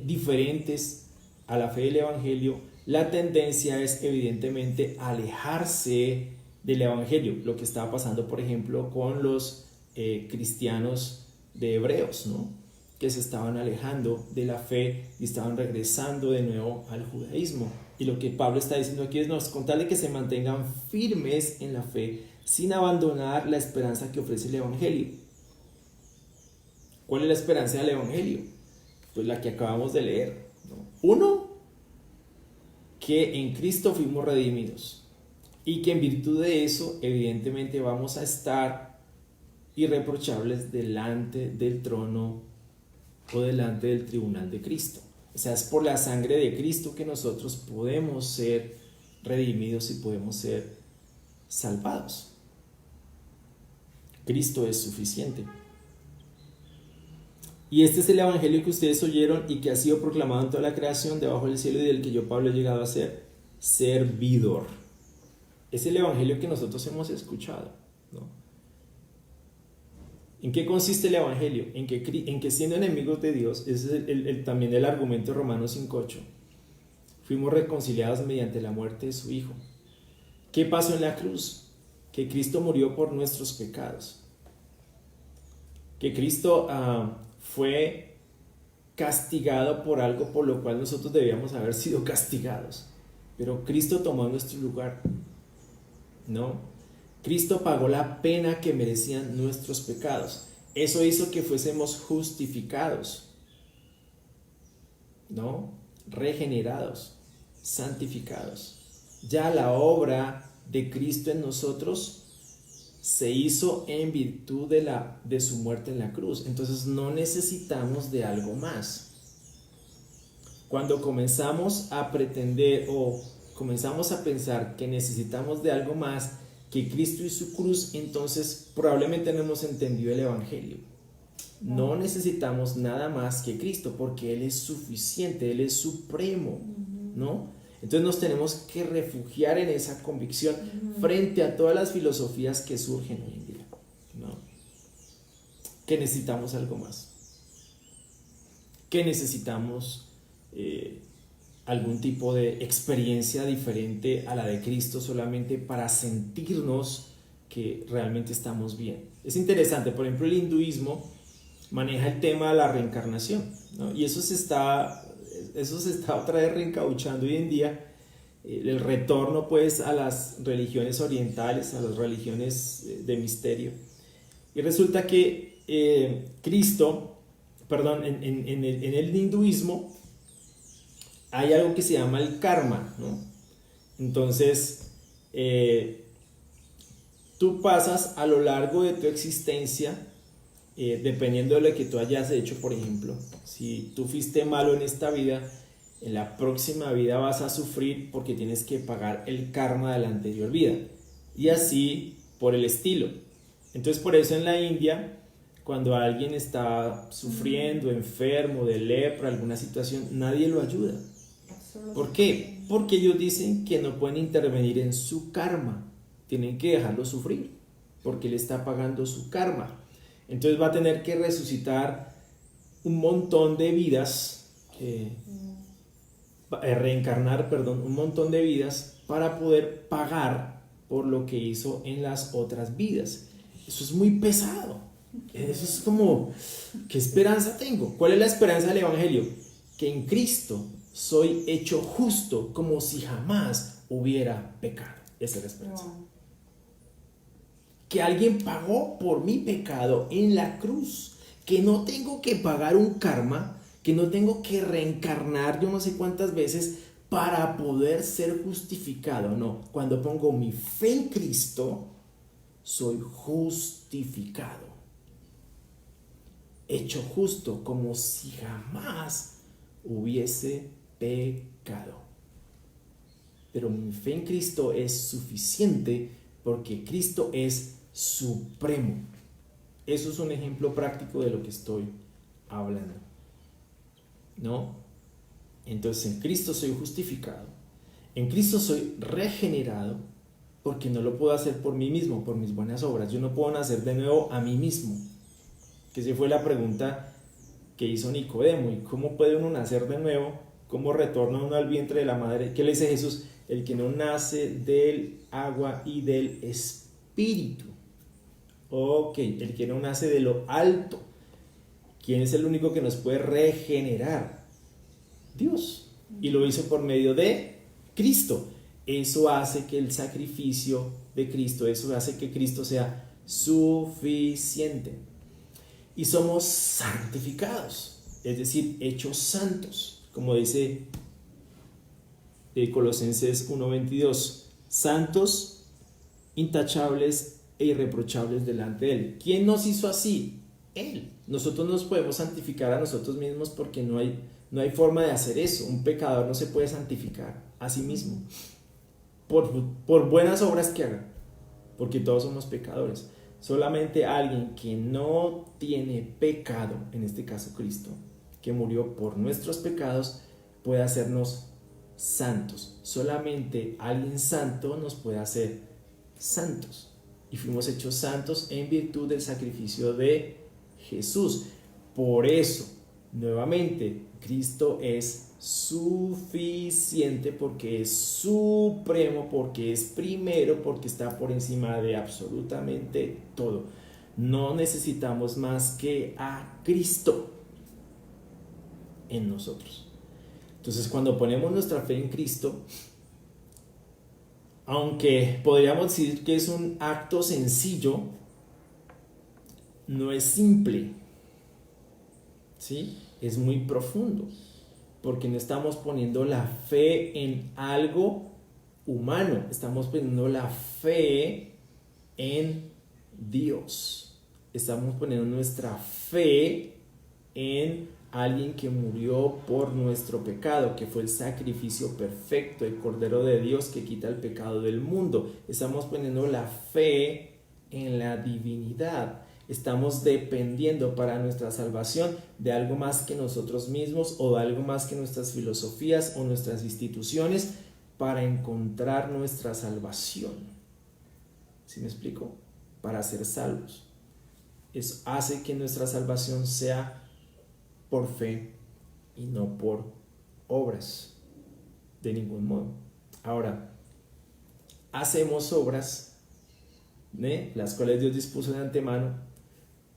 diferentes a la fe del Evangelio, la tendencia es evidentemente alejarse del Evangelio, lo que estaba pasando, por ejemplo, con los cristianos de Hebreos, ¿no? Que se estaban alejando de la fe y estaban regresando de nuevo al judaísmo. Y lo que Pablo está diciendo aquí es, con tal de que se mantengan firmes en la fe, sin abandonar la esperanza que ofrece el Evangelio. ¿Cuál es la esperanza del Evangelio? Pues la que acabamos de leer, ¿no? Uno, que en Cristo fuimos redimidos. Y que en virtud de eso, evidentemente, vamos a estar irreprochables delante del trono o delante del tribunal de Cristo. O sea, es por la sangre de Cristo que nosotros podemos ser redimidos y podemos ser salvados. Cristo es suficiente. Y este es el Evangelio que ustedes oyeron y que ha sido proclamado en toda la creación debajo del cielo, y del que yo, Pablo, he llegado a ser servidor. Es el Evangelio que nosotros hemos escuchado, ¿no? ¿En qué consiste el Evangelio? En que siendo enemigos de Dios, ese es también el argumento de Romanos 5:8, fuimos reconciliados mediante la muerte de su Hijo. ¿Qué pasó en la cruz? Que Cristo murió por nuestros pecados. Que Cristo fue castigado por algo por lo cual nosotros debíamos haber sido castigados. Pero Cristo tomó nuestro lugar, ¿no? Cristo pagó la pena que merecían nuestros pecados. Eso hizo que fuésemos justificados, ¿no? Regenerados, santificados. Ya la obra de Cristo en nosotros se hizo en virtud de su muerte en la cruz. Entonces no necesitamos de algo más. Cuando comenzamos a pretender o comenzamos a pensar que necesitamos de algo más que Cristo y su cruz, entonces probablemente no hemos entendido el Evangelio. No necesitamos nada más que Cristo, porque Él es suficiente, Él es supremo, ¿no? Entonces nos tenemos que refugiar en esa convicción frente a todas las filosofías que surgen hoy en día, ¿no? Que necesitamos algo más, que necesitamos algún tipo de experiencia diferente a la de Cristo solamente para sentirnos que realmente estamos bien. Es interesante, por ejemplo, el hinduismo maneja el tema de la reencarnación, ¿no? Y eso se está otra vez reencauchando hoy en día, el retorno pues a las religiones orientales, a las religiones de misterio. Y resulta que Cristo, perdón, en el hinduismo hay algo que se llama el karma, ¿no? Entonces, tú pasas a lo largo de tu existencia, dependiendo de lo que tú hayas hecho, por ejemplo, si tú fuiste malo en esta vida, en la próxima vida vas a sufrir porque tienes que pagar el karma de la anterior vida, y así por el estilo. Entonces, por eso en la India, cuando alguien está sufriendo, enfermo, de lepra, alguna situación, nadie lo ayuda. ¿Por qué? Porque ellos dicen que no pueden intervenir en su karma, tienen que dejarlo sufrir, porque él está pagando su karma. Entonces va a tener que resucitar un montón de vidas, reencarnar, perdón, un montón de vidas para poder pagar por lo que hizo en las otras vidas. Eso es muy pesado. Eso es como, ¿qué esperanza tengo? ¿Cuál es la esperanza del Evangelio? Que en Cristo soy hecho justo como si jamás hubiera pecado. Esa es la esperanza. Wow. Que alguien pagó por mi pecado en la cruz, que no tengo que pagar un karma, que no tengo que reencarnar yo no sé cuántas veces para poder ser justificado. No, cuando pongo mi fe en Cristo, soy justificado, hecho justo como si jamás hubiese pecado. Pero mi fe en Cristo es suficiente porque Cristo es supremo. Eso es un ejemplo práctico de lo que estoy hablando, ¿no? Entonces en Cristo soy justificado, en Cristo soy regenerado, porque no lo puedo hacer por mí mismo, por mis buenas obras. Yo no puedo nacer de nuevo a mí mismo, que esa fue la pregunta que hizo Nicodemo. ¿Y cómo puede uno nacer de nuevo? ¿Cómo retorna uno al vientre de la madre? ¿Qué le dice Jesús? El que no nace del agua y del espíritu. Ok, el que no nace de lo alto. ¿Quién es el único que nos puede regenerar? Dios. Y lo hizo por medio de Cristo. Eso hace que el sacrificio de Cristo, eso hace que Cristo sea suficiente. Y somos santificados, es decir, hechos santos, como dice Colosenses 1:22, santos, intachables e irreprochables delante de Él. ¿Quién nos hizo así? Él. Nosotros nos podemos santificar a nosotros mismos porque no hay forma de hacer eso. Un pecador no se puede santificar a sí mismo por buenas obras que haga, porque todos somos pecadores. Solamente alguien que no tiene pecado, en este caso Cristo, que murió por nuestros pecados, puede hacernos santos. Solamente alguien santo nos puede hacer santos. Y fuimos hechos santos en virtud del sacrificio de Jesús. Por eso, nuevamente, Cristo es suficiente porque es supremo, porque es primero, porque está por encima de absolutamente todo. No necesitamos más que a Cristo en nosotros. Entonces, cuando ponemos nuestra fe en Cristo, aunque podríamos decir que es un acto sencillo, no es simple, ¿sí? Es muy profundo, porque no estamos poniendo la fe en algo humano, estamos poniendo la fe en Dios. Estamos poniendo nuestra fe en alguien que murió por nuestro pecado, que fue el sacrificio perfecto, el Cordero de Dios que quita el pecado del mundo. Estamos poniendo la fe en la divinidad. Estamos dependiendo para nuestra salvación de algo más que nosotros mismos o de algo más que nuestras filosofías o nuestras instituciones para encontrar nuestra salvación. ¿Sí me explico? Para ser salvos. Eso hace que nuestra salvación sea por fe y no por obras, de ningún modo. Ahora, hacemos obras, las cuales Dios dispuso de antemano,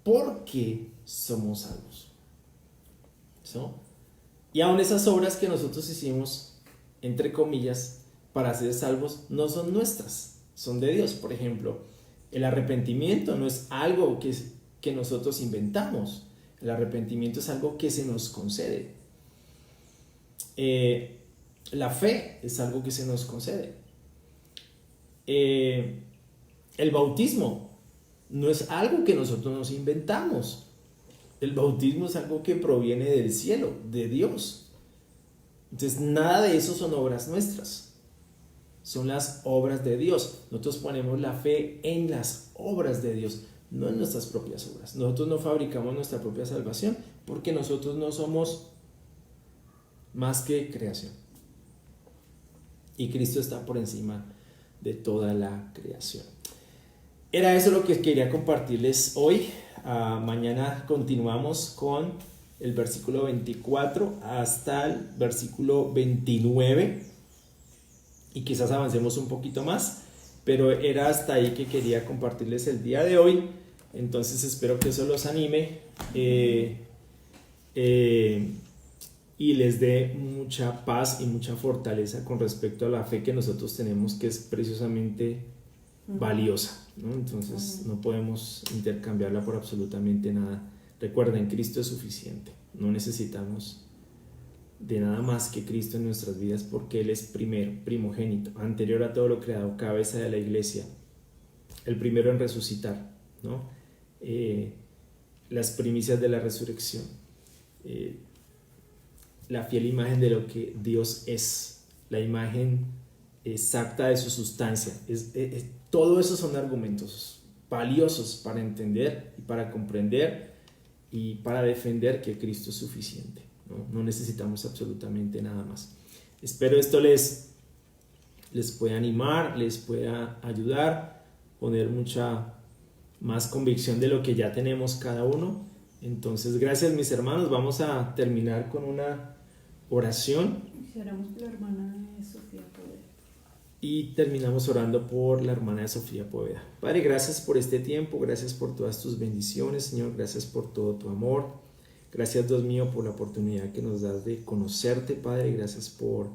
porque somos salvos, ¿no? Y aún esas obras que nosotros hicimos, entre comillas, para ser salvos, no son nuestras, son de Dios. Por ejemplo, el arrepentimiento no es algo que nosotros inventamos. El arrepentimiento es algo que se nos concede. La fe es algo que se nos concede. El bautismo no es algo que nosotros nos inventamos. El bautismo es algo que proviene del cielo, de Dios. Entonces, nada de eso son obras nuestras. Son las obras de Dios. Nosotros ponemos la fe en las obras de Dios, no en nuestras propias obras. Nosotros no fabricamos nuestra propia salvación porque nosotros no somos más que creación. Y Cristo está por encima de toda la creación. Era eso lo que quería compartirles hoy. Mañana continuamos con el versículo 24 hasta el versículo 29 y quizás avancemos un poquito más, pero era hasta ahí que quería compartirles el día de hoy. Entonces espero que eso los anime y les dé mucha paz y mucha fortaleza con respecto a la fe que nosotros tenemos, que es preciosamente valiosa, ¿no? Entonces no podemos intercambiarla por absolutamente nada. Recuerden, Cristo es suficiente. No necesitamos de nada más que Cristo en nuestras vidas, porque Él es primero, primogénito, anterior a todo lo creado, cabeza de la iglesia, el primero en resucitar, ¿no? Las primicias de la resurrección, la fiel imagen de lo que Dios es, la imagen exacta de su sustancia. Todo eso son argumentos valiosos para entender y para comprender y para defender que Cristo es suficiente. No necesitamos absolutamente nada más. Espero esto les pueda animar, les pueda ayudar, poner mucha más convicción de lo que ya tenemos cada uno. Entonces, gracias mis hermanos. Vamos a terminar con una oración. Oramos por la hermana de Sofía Poveda. Y terminamos orando por la hermana de Sofía Poveda. Padre, gracias por este tiempo, gracias por todas tus bendiciones, Señor, gracias por todo tu amor. Gracias, Dios mío, por la oportunidad que nos das de conocerte, Padre. Gracias por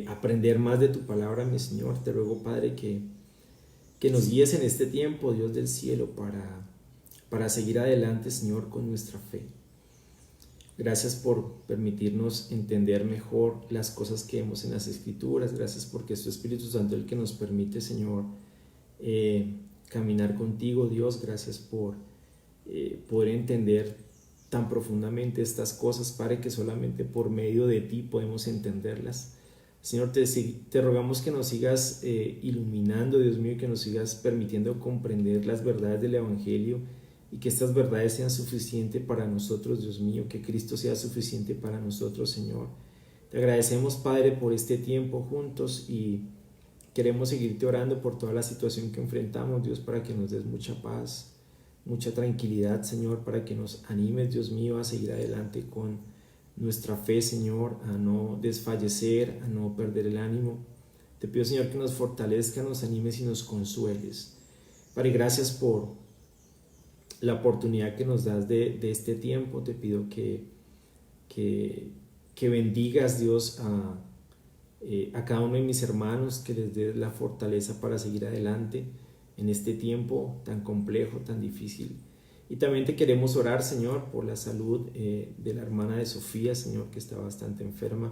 aprender más de tu palabra, mi Señor. Te ruego, Padre, que nos guíes en este tiempo, Dios del cielo, para seguir adelante, Señor, con nuestra fe. Gracias por permitirnos entender mejor las cosas que vemos en las Escrituras. Gracias porque es tu Espíritu Santo el que nos permite, Señor, caminar contigo, Dios. Gracias por poder entender tan profundamente estas cosas, Padre, que solamente por medio de ti podemos entenderlas. Señor, te rogamos que nos sigas iluminando, Dios mío, y que nos sigas permitiendo comprender las verdades del Evangelio y que estas verdades sean suficientes para nosotros, Dios mío, que Cristo sea suficiente para nosotros, Señor. Te agradecemos, Padre, por este tiempo juntos y queremos seguirte orando por toda la situación que enfrentamos, Dios, para que nos des mucha paz, mucha tranquilidad, Señor, para que nos animes, Dios mío, a seguir adelante con nuestra fe, Señor, a no desfallecer, a no perder el ánimo. Te pido, Señor, que nos fortalezcas, nos animes y nos consueles. Padre, gracias por la oportunidad que nos das de este tiempo. Te pido que bendigas, Dios, a cada uno de mis hermanos, que les des la fortaleza para seguir adelante en este tiempo tan complejo, tan difícil. Y también te queremos orar, Señor, por la salud de la hermana de Sofía, Señor, que está bastante enferma.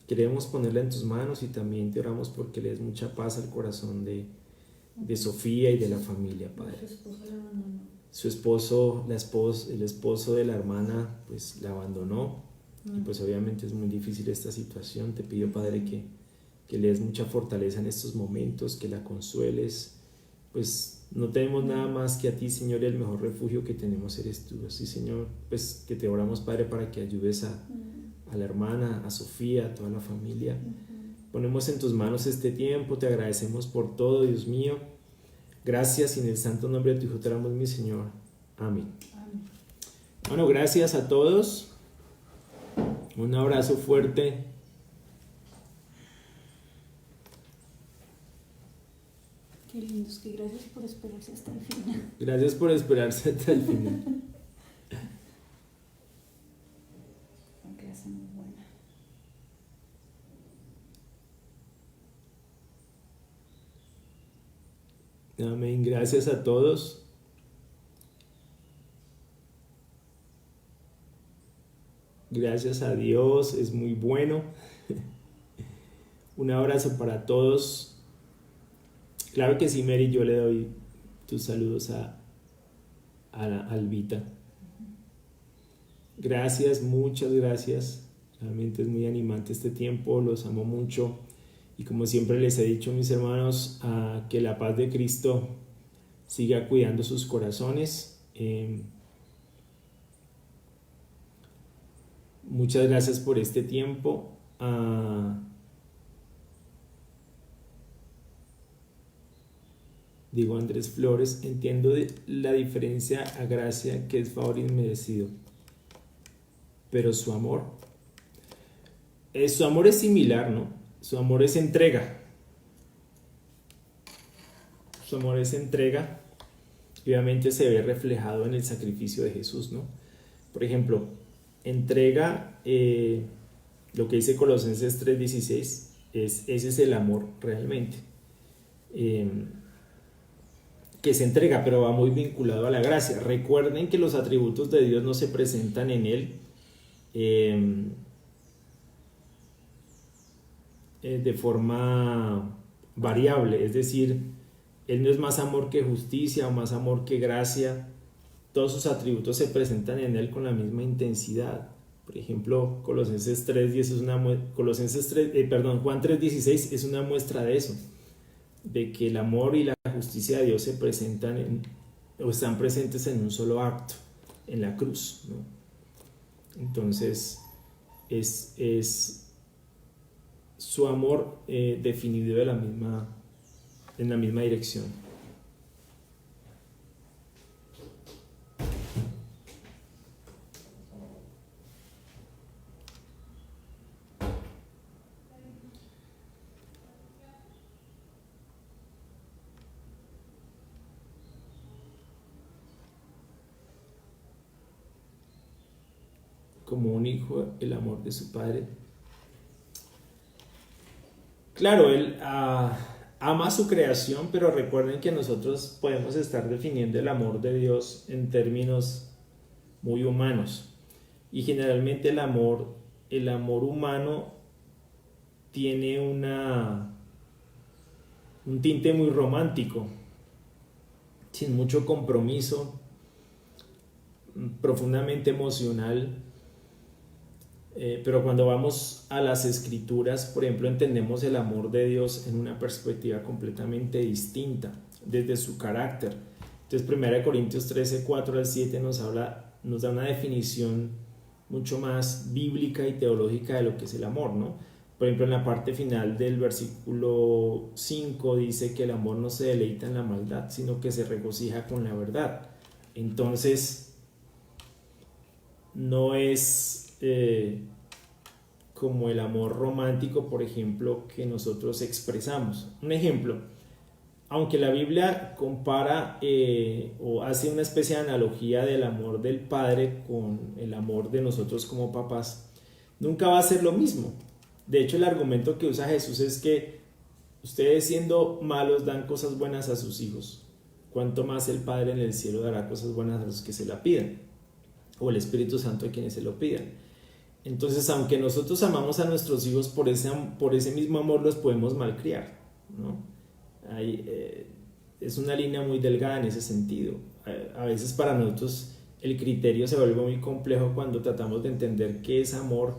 Queremos ponerla en tus manos y también te oramos porque le des mucha paz al corazón de Sofía y de la familia, Padre. su esposo, el esposo de la hermana, pues la abandonó. Y pues obviamente es muy difícil esta situación. Te pido, Padre, que le des mucha fortaleza en estos momentos, que la consueles. Pues no tenemos nada más que a ti, Señor, y el mejor refugio que tenemos eres tú. Así, Señor, pues que te oramos, Padre, para que ayudes a la hermana, a Sofía, a toda la familia. Ponemos en tus manos este tiempo, te agradecemos por todo, Dios mío. Gracias, y en el santo nombre de tu Hijo te oramos, mi Señor. Amén. Bueno, gracias a todos. Un abrazo fuerte. Qué lindos, que gracias por esperarse hasta el final. Gracias por esperarse hasta el final. Una clase muy buena. Amén. Gracias a todos. Gracias a Dios, es muy bueno. Un abrazo para todos. Claro que sí, Mary, yo le doy tus saludos a Albita. Gracias, muchas gracias. Realmente es muy animante este tiempo, los amo mucho. Y como siempre les he dicho, mis hermanos, que la paz de Cristo siga cuidando sus corazones. Muchas gracias por este tiempo. Digo Andrés Flores, entiendo la diferencia a gracia, que es favor inmerecido, pero su amor es similar, ¿no? Su amor es entrega. Su amor es entrega. Y obviamente se ve reflejado en el sacrificio de Jesús, ¿no? Por ejemplo, entrega, lo que dice Colosenses 3:16, ese es el amor realmente. Que se entrega, pero va muy vinculado a la gracia. Recuerden que los atributos de Dios no se presentan en Él de forma variable, es decir, Él no es más amor que justicia o más amor que gracia. Todos sus atributos se presentan en Él con la misma intensidad. Por ejemplo, Colosenses 3:10 es una Juan 3:16 es una muestra de eso, de que el amor y la justicia de Dios se presentan o están presentes en un solo acto, en la cruz, ¿no? Entonces es su amor definido en la misma dirección. Como un hijo, el amor de su padre. Claro, Él ama su creación, pero recuerden que nosotros podemos estar definiendo el amor de Dios en términos muy humanos. Y generalmente el amor humano tiene un tinte muy romántico, sin mucho compromiso, profundamente emocional. Pero cuando vamos a las escrituras, por ejemplo, entendemos el amor de Dios en una perspectiva completamente distinta, desde su carácter. Entonces 1 Corintios 13, 4-7 nos da una definición mucho más bíblica y teológica de lo que es el amor, ¿no? Por ejemplo, en la parte final del versículo 5 dice que el amor no se deleita en la maldad, sino que se regocija con la verdad. Entonces, no es como el amor romántico, por ejemplo, que nosotros expresamos. Un ejemplo, aunque la Biblia compara o hace una especie de analogía del amor del padre con el amor de nosotros como papás, nunca va a ser lo mismo. De hecho, el argumento que usa Jesús es que ustedes, siendo malos, dan cosas buenas a sus hijos. ¿Cuánto más el Padre en el cielo dará cosas buenas a los que se la pidan? O el Espíritu Santo a quienes se lo pidan. Entonces, aunque nosotros amamos a nuestros hijos, por ese mismo amor los podemos malcriar, ¿no? Es una línea muy delgada en ese sentido. A veces para nosotros el criterio se vuelve muy complejo cuando tratamos de entender qué es amor,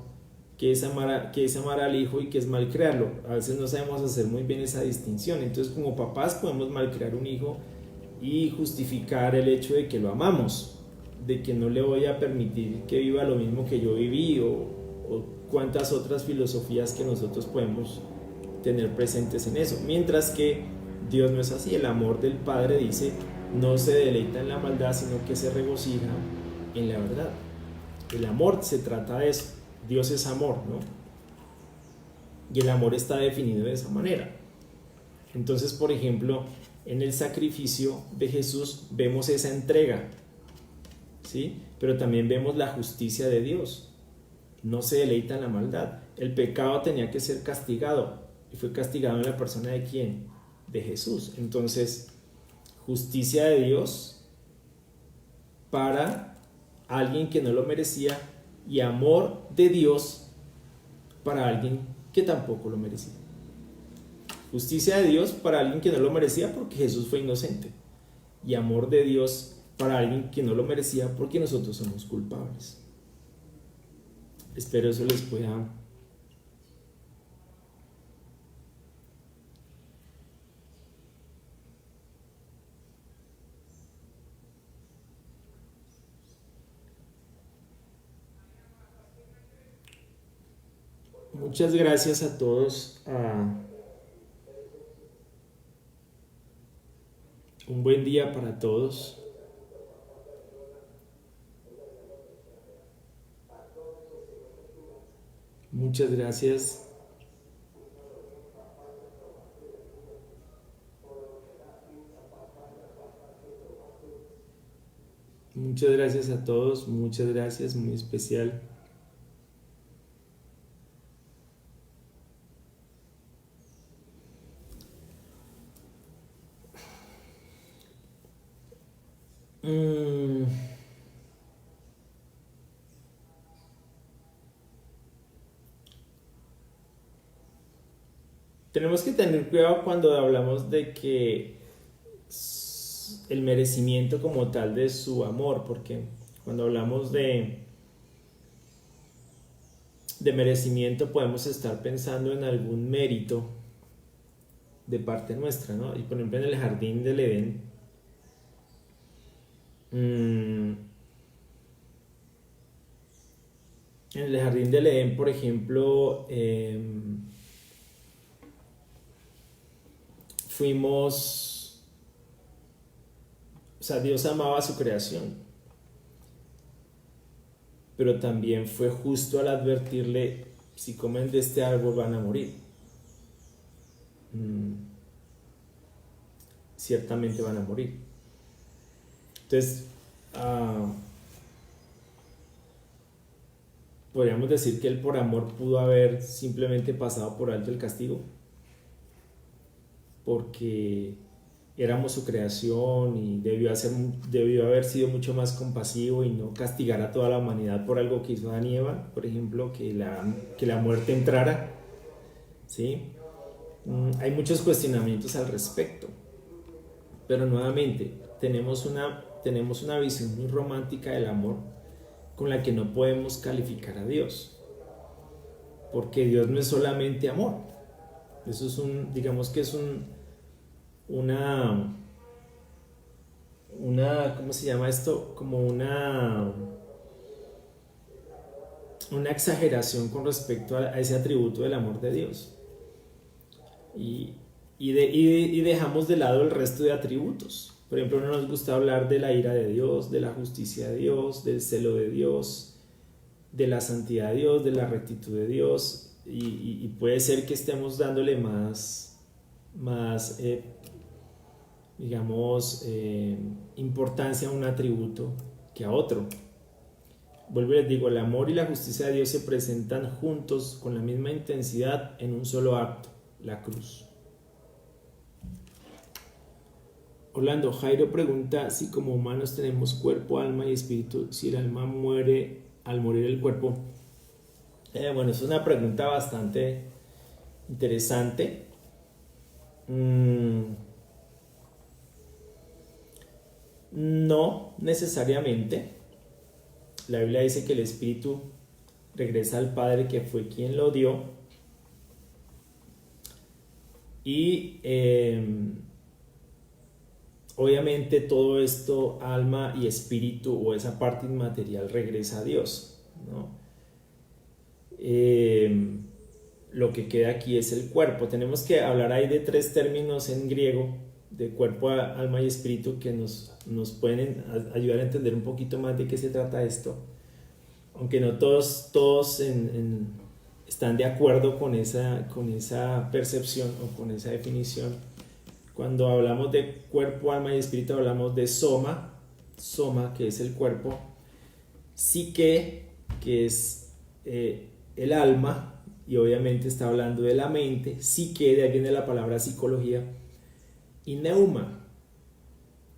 qué es amar al hijo y qué es malcriarlo. A veces no sabemos hacer muy bien esa distinción. Entonces, como papás podemos malcriar un hijo y justificar el hecho de que lo amamos, de que no le voy a permitir que viva lo mismo que yo viví, o cuántas otras filosofías que nosotros podemos tener presentes en eso. Mientras que Dios no es así. El amor del Padre dice: no se deleita en la maldad, sino que se regocija en la verdad. El amor se trata de eso. Dios es amor, ¿no? Y el amor está definido de esa manera. Entonces, por ejemplo, en el sacrificio de Jesús vemos esa entrega, ¿sí? Pero también vemos la justicia de Dios. No se deleita en la maldad. El pecado tenía que ser castigado, y fue castigado en la persona de ¿quién? De Jesús. Entonces, justicia de Dios para alguien que no lo merecía, y amor de Dios para alguien que tampoco lo merecía. Justicia de Dios para alguien que no lo merecía porque Jesús fue inocente, y amor de Dios para alguien que no lo merecía porque nosotros somos culpables. Espero eso les pueda Muchas gracias a todos. Un buen día para todos. Muchas gracias. Muchas gracias a todos. Muchas gracias, muy especial. Tenemos que tener cuidado cuando hablamos de que el merecimiento como tal de su amor, porque cuando hablamos de merecimiento podemos estar pensando en algún mérito de parte nuestra, ¿no? Y por ejemplo en el jardín del Edén, por ejemplo, Dios amaba a su creación, pero también fue justo al advertirle: si comen de este árbol van a morir. Ciertamente van a morir. Entonces, podríamos decir que él por amor pudo haber simplemente pasado por alto el castigo, porque éramos su creación, y debió haber sido mucho más compasivo y no castigar a toda la humanidad por algo que hizo Adán y Eva, por ejemplo, que la muerte entrara, ¿sí? Hay muchos cuestionamientos al respecto, pero nuevamente tenemos una visión muy romántica del amor con la que no podemos calificar a Dios, porque Dios no es solamente amor. Eso es digamos que es una ¿cómo se llama esto? Como una exageración con respecto a ese atributo del amor de Dios, y dejamos de lado el resto de atributos. Por ejemplo, no nos gusta hablar de la ira de Dios, de la justicia de Dios, del celo de Dios, de la santidad de Dios, de la rectitud de Dios, y puede ser que estemos dándole más importancia a un atributo que a otro. Vuelvo y les digo, el amor y la justicia de Dios se presentan juntos con la misma intensidad en un solo acto: la cruz. Orlando, Jairo pregunta si como humanos tenemos cuerpo, alma y espíritu, si el alma muere al morir el cuerpo. Bueno, es una pregunta bastante interesante. No necesariamente. La Biblia dice que el espíritu regresa al Padre, que fue quien lo dio. Y obviamente todo esto, alma y espíritu, o esa parte inmaterial, regresa a Dios, ¿no? Lo que queda aquí es el cuerpo. Tenemos que hablar ahí de 3 términos en griego, de cuerpo, alma y espíritu, que nos pueden ayudar a entender un poquito más de qué se trata esto, aunque no todos están de acuerdo con esa percepción o con esa definición. Cuando hablamos de cuerpo, alma y espíritu, hablamos de soma, que es el cuerpo, psique, que es el alma, y obviamente está hablando de la mente, psique, de ahí viene la palabra psicología, y neuma,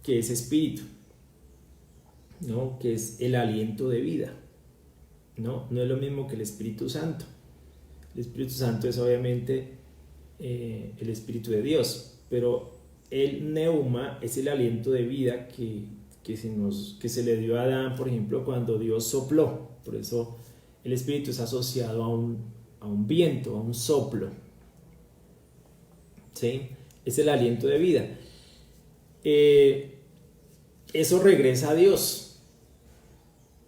que es espíritu, ¿no? Que es el aliento de vida, ¿no? No es lo mismo que el Espíritu Santo. El Espíritu Santo es obviamente el Espíritu de Dios, pero el neuma es el aliento de vida que se le dio a Adán, por ejemplo, cuando Dios sopló. Por eso el Espíritu es asociado a un viento, a un soplo, ¿sí? Es el aliento de vida. Eso regresa a Dios.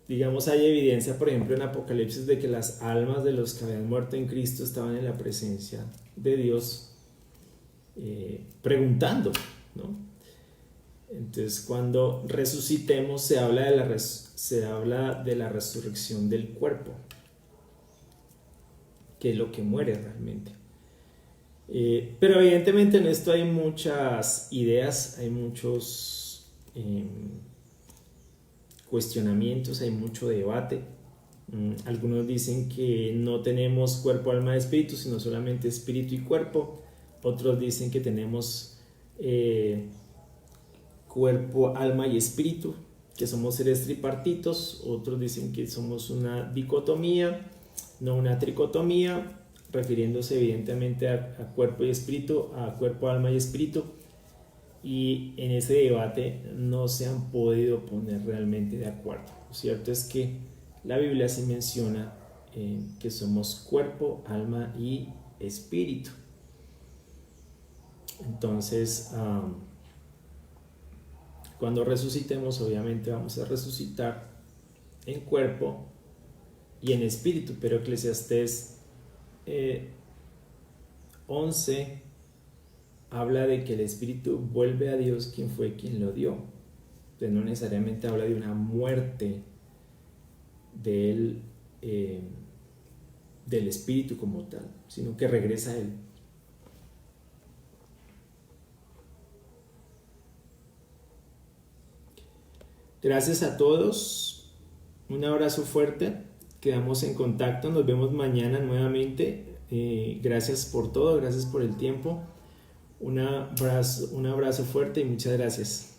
Digamos, hay evidencia, por ejemplo, en Apocalipsis, de que las almas de los que habían muerto en Cristo estaban en la presencia de Dios, preguntando, ¿no? Entonces, cuando resucitemos, se habla de la resurrección del cuerpo, que es lo que muere realmente. Pero evidentemente en esto hay muchas ideas, hay muchos cuestionamientos, hay mucho debate. Algunos dicen que no tenemos cuerpo, alma y espíritu, sino solamente espíritu y cuerpo. Otros dicen que tenemos cuerpo, alma y espíritu, que somos seres tripartitos. Otros dicen que somos una dicotomía, no una tricotomía, refiriéndose evidentemente a cuerpo y espíritu, a cuerpo, alma y espíritu. Y en ese debate no se han podido poner realmente de acuerdo. Lo cierto es que la Biblia sí menciona que somos cuerpo, alma y espíritu. Entonces, cuando resucitemos, obviamente vamos a resucitar en cuerpo y en espíritu, pero Eclesiastés 11 habla de que el espíritu vuelve a Dios, quien fue quien lo dio. Entonces no necesariamente habla de una muerte del espíritu como tal, sino que regresa a él. Gracias a todos, un abrazo fuerte, quedamos en contacto, nos vemos mañana nuevamente. Gracias por todo, gracias por el tiempo. Un abrazo fuerte y muchas gracias.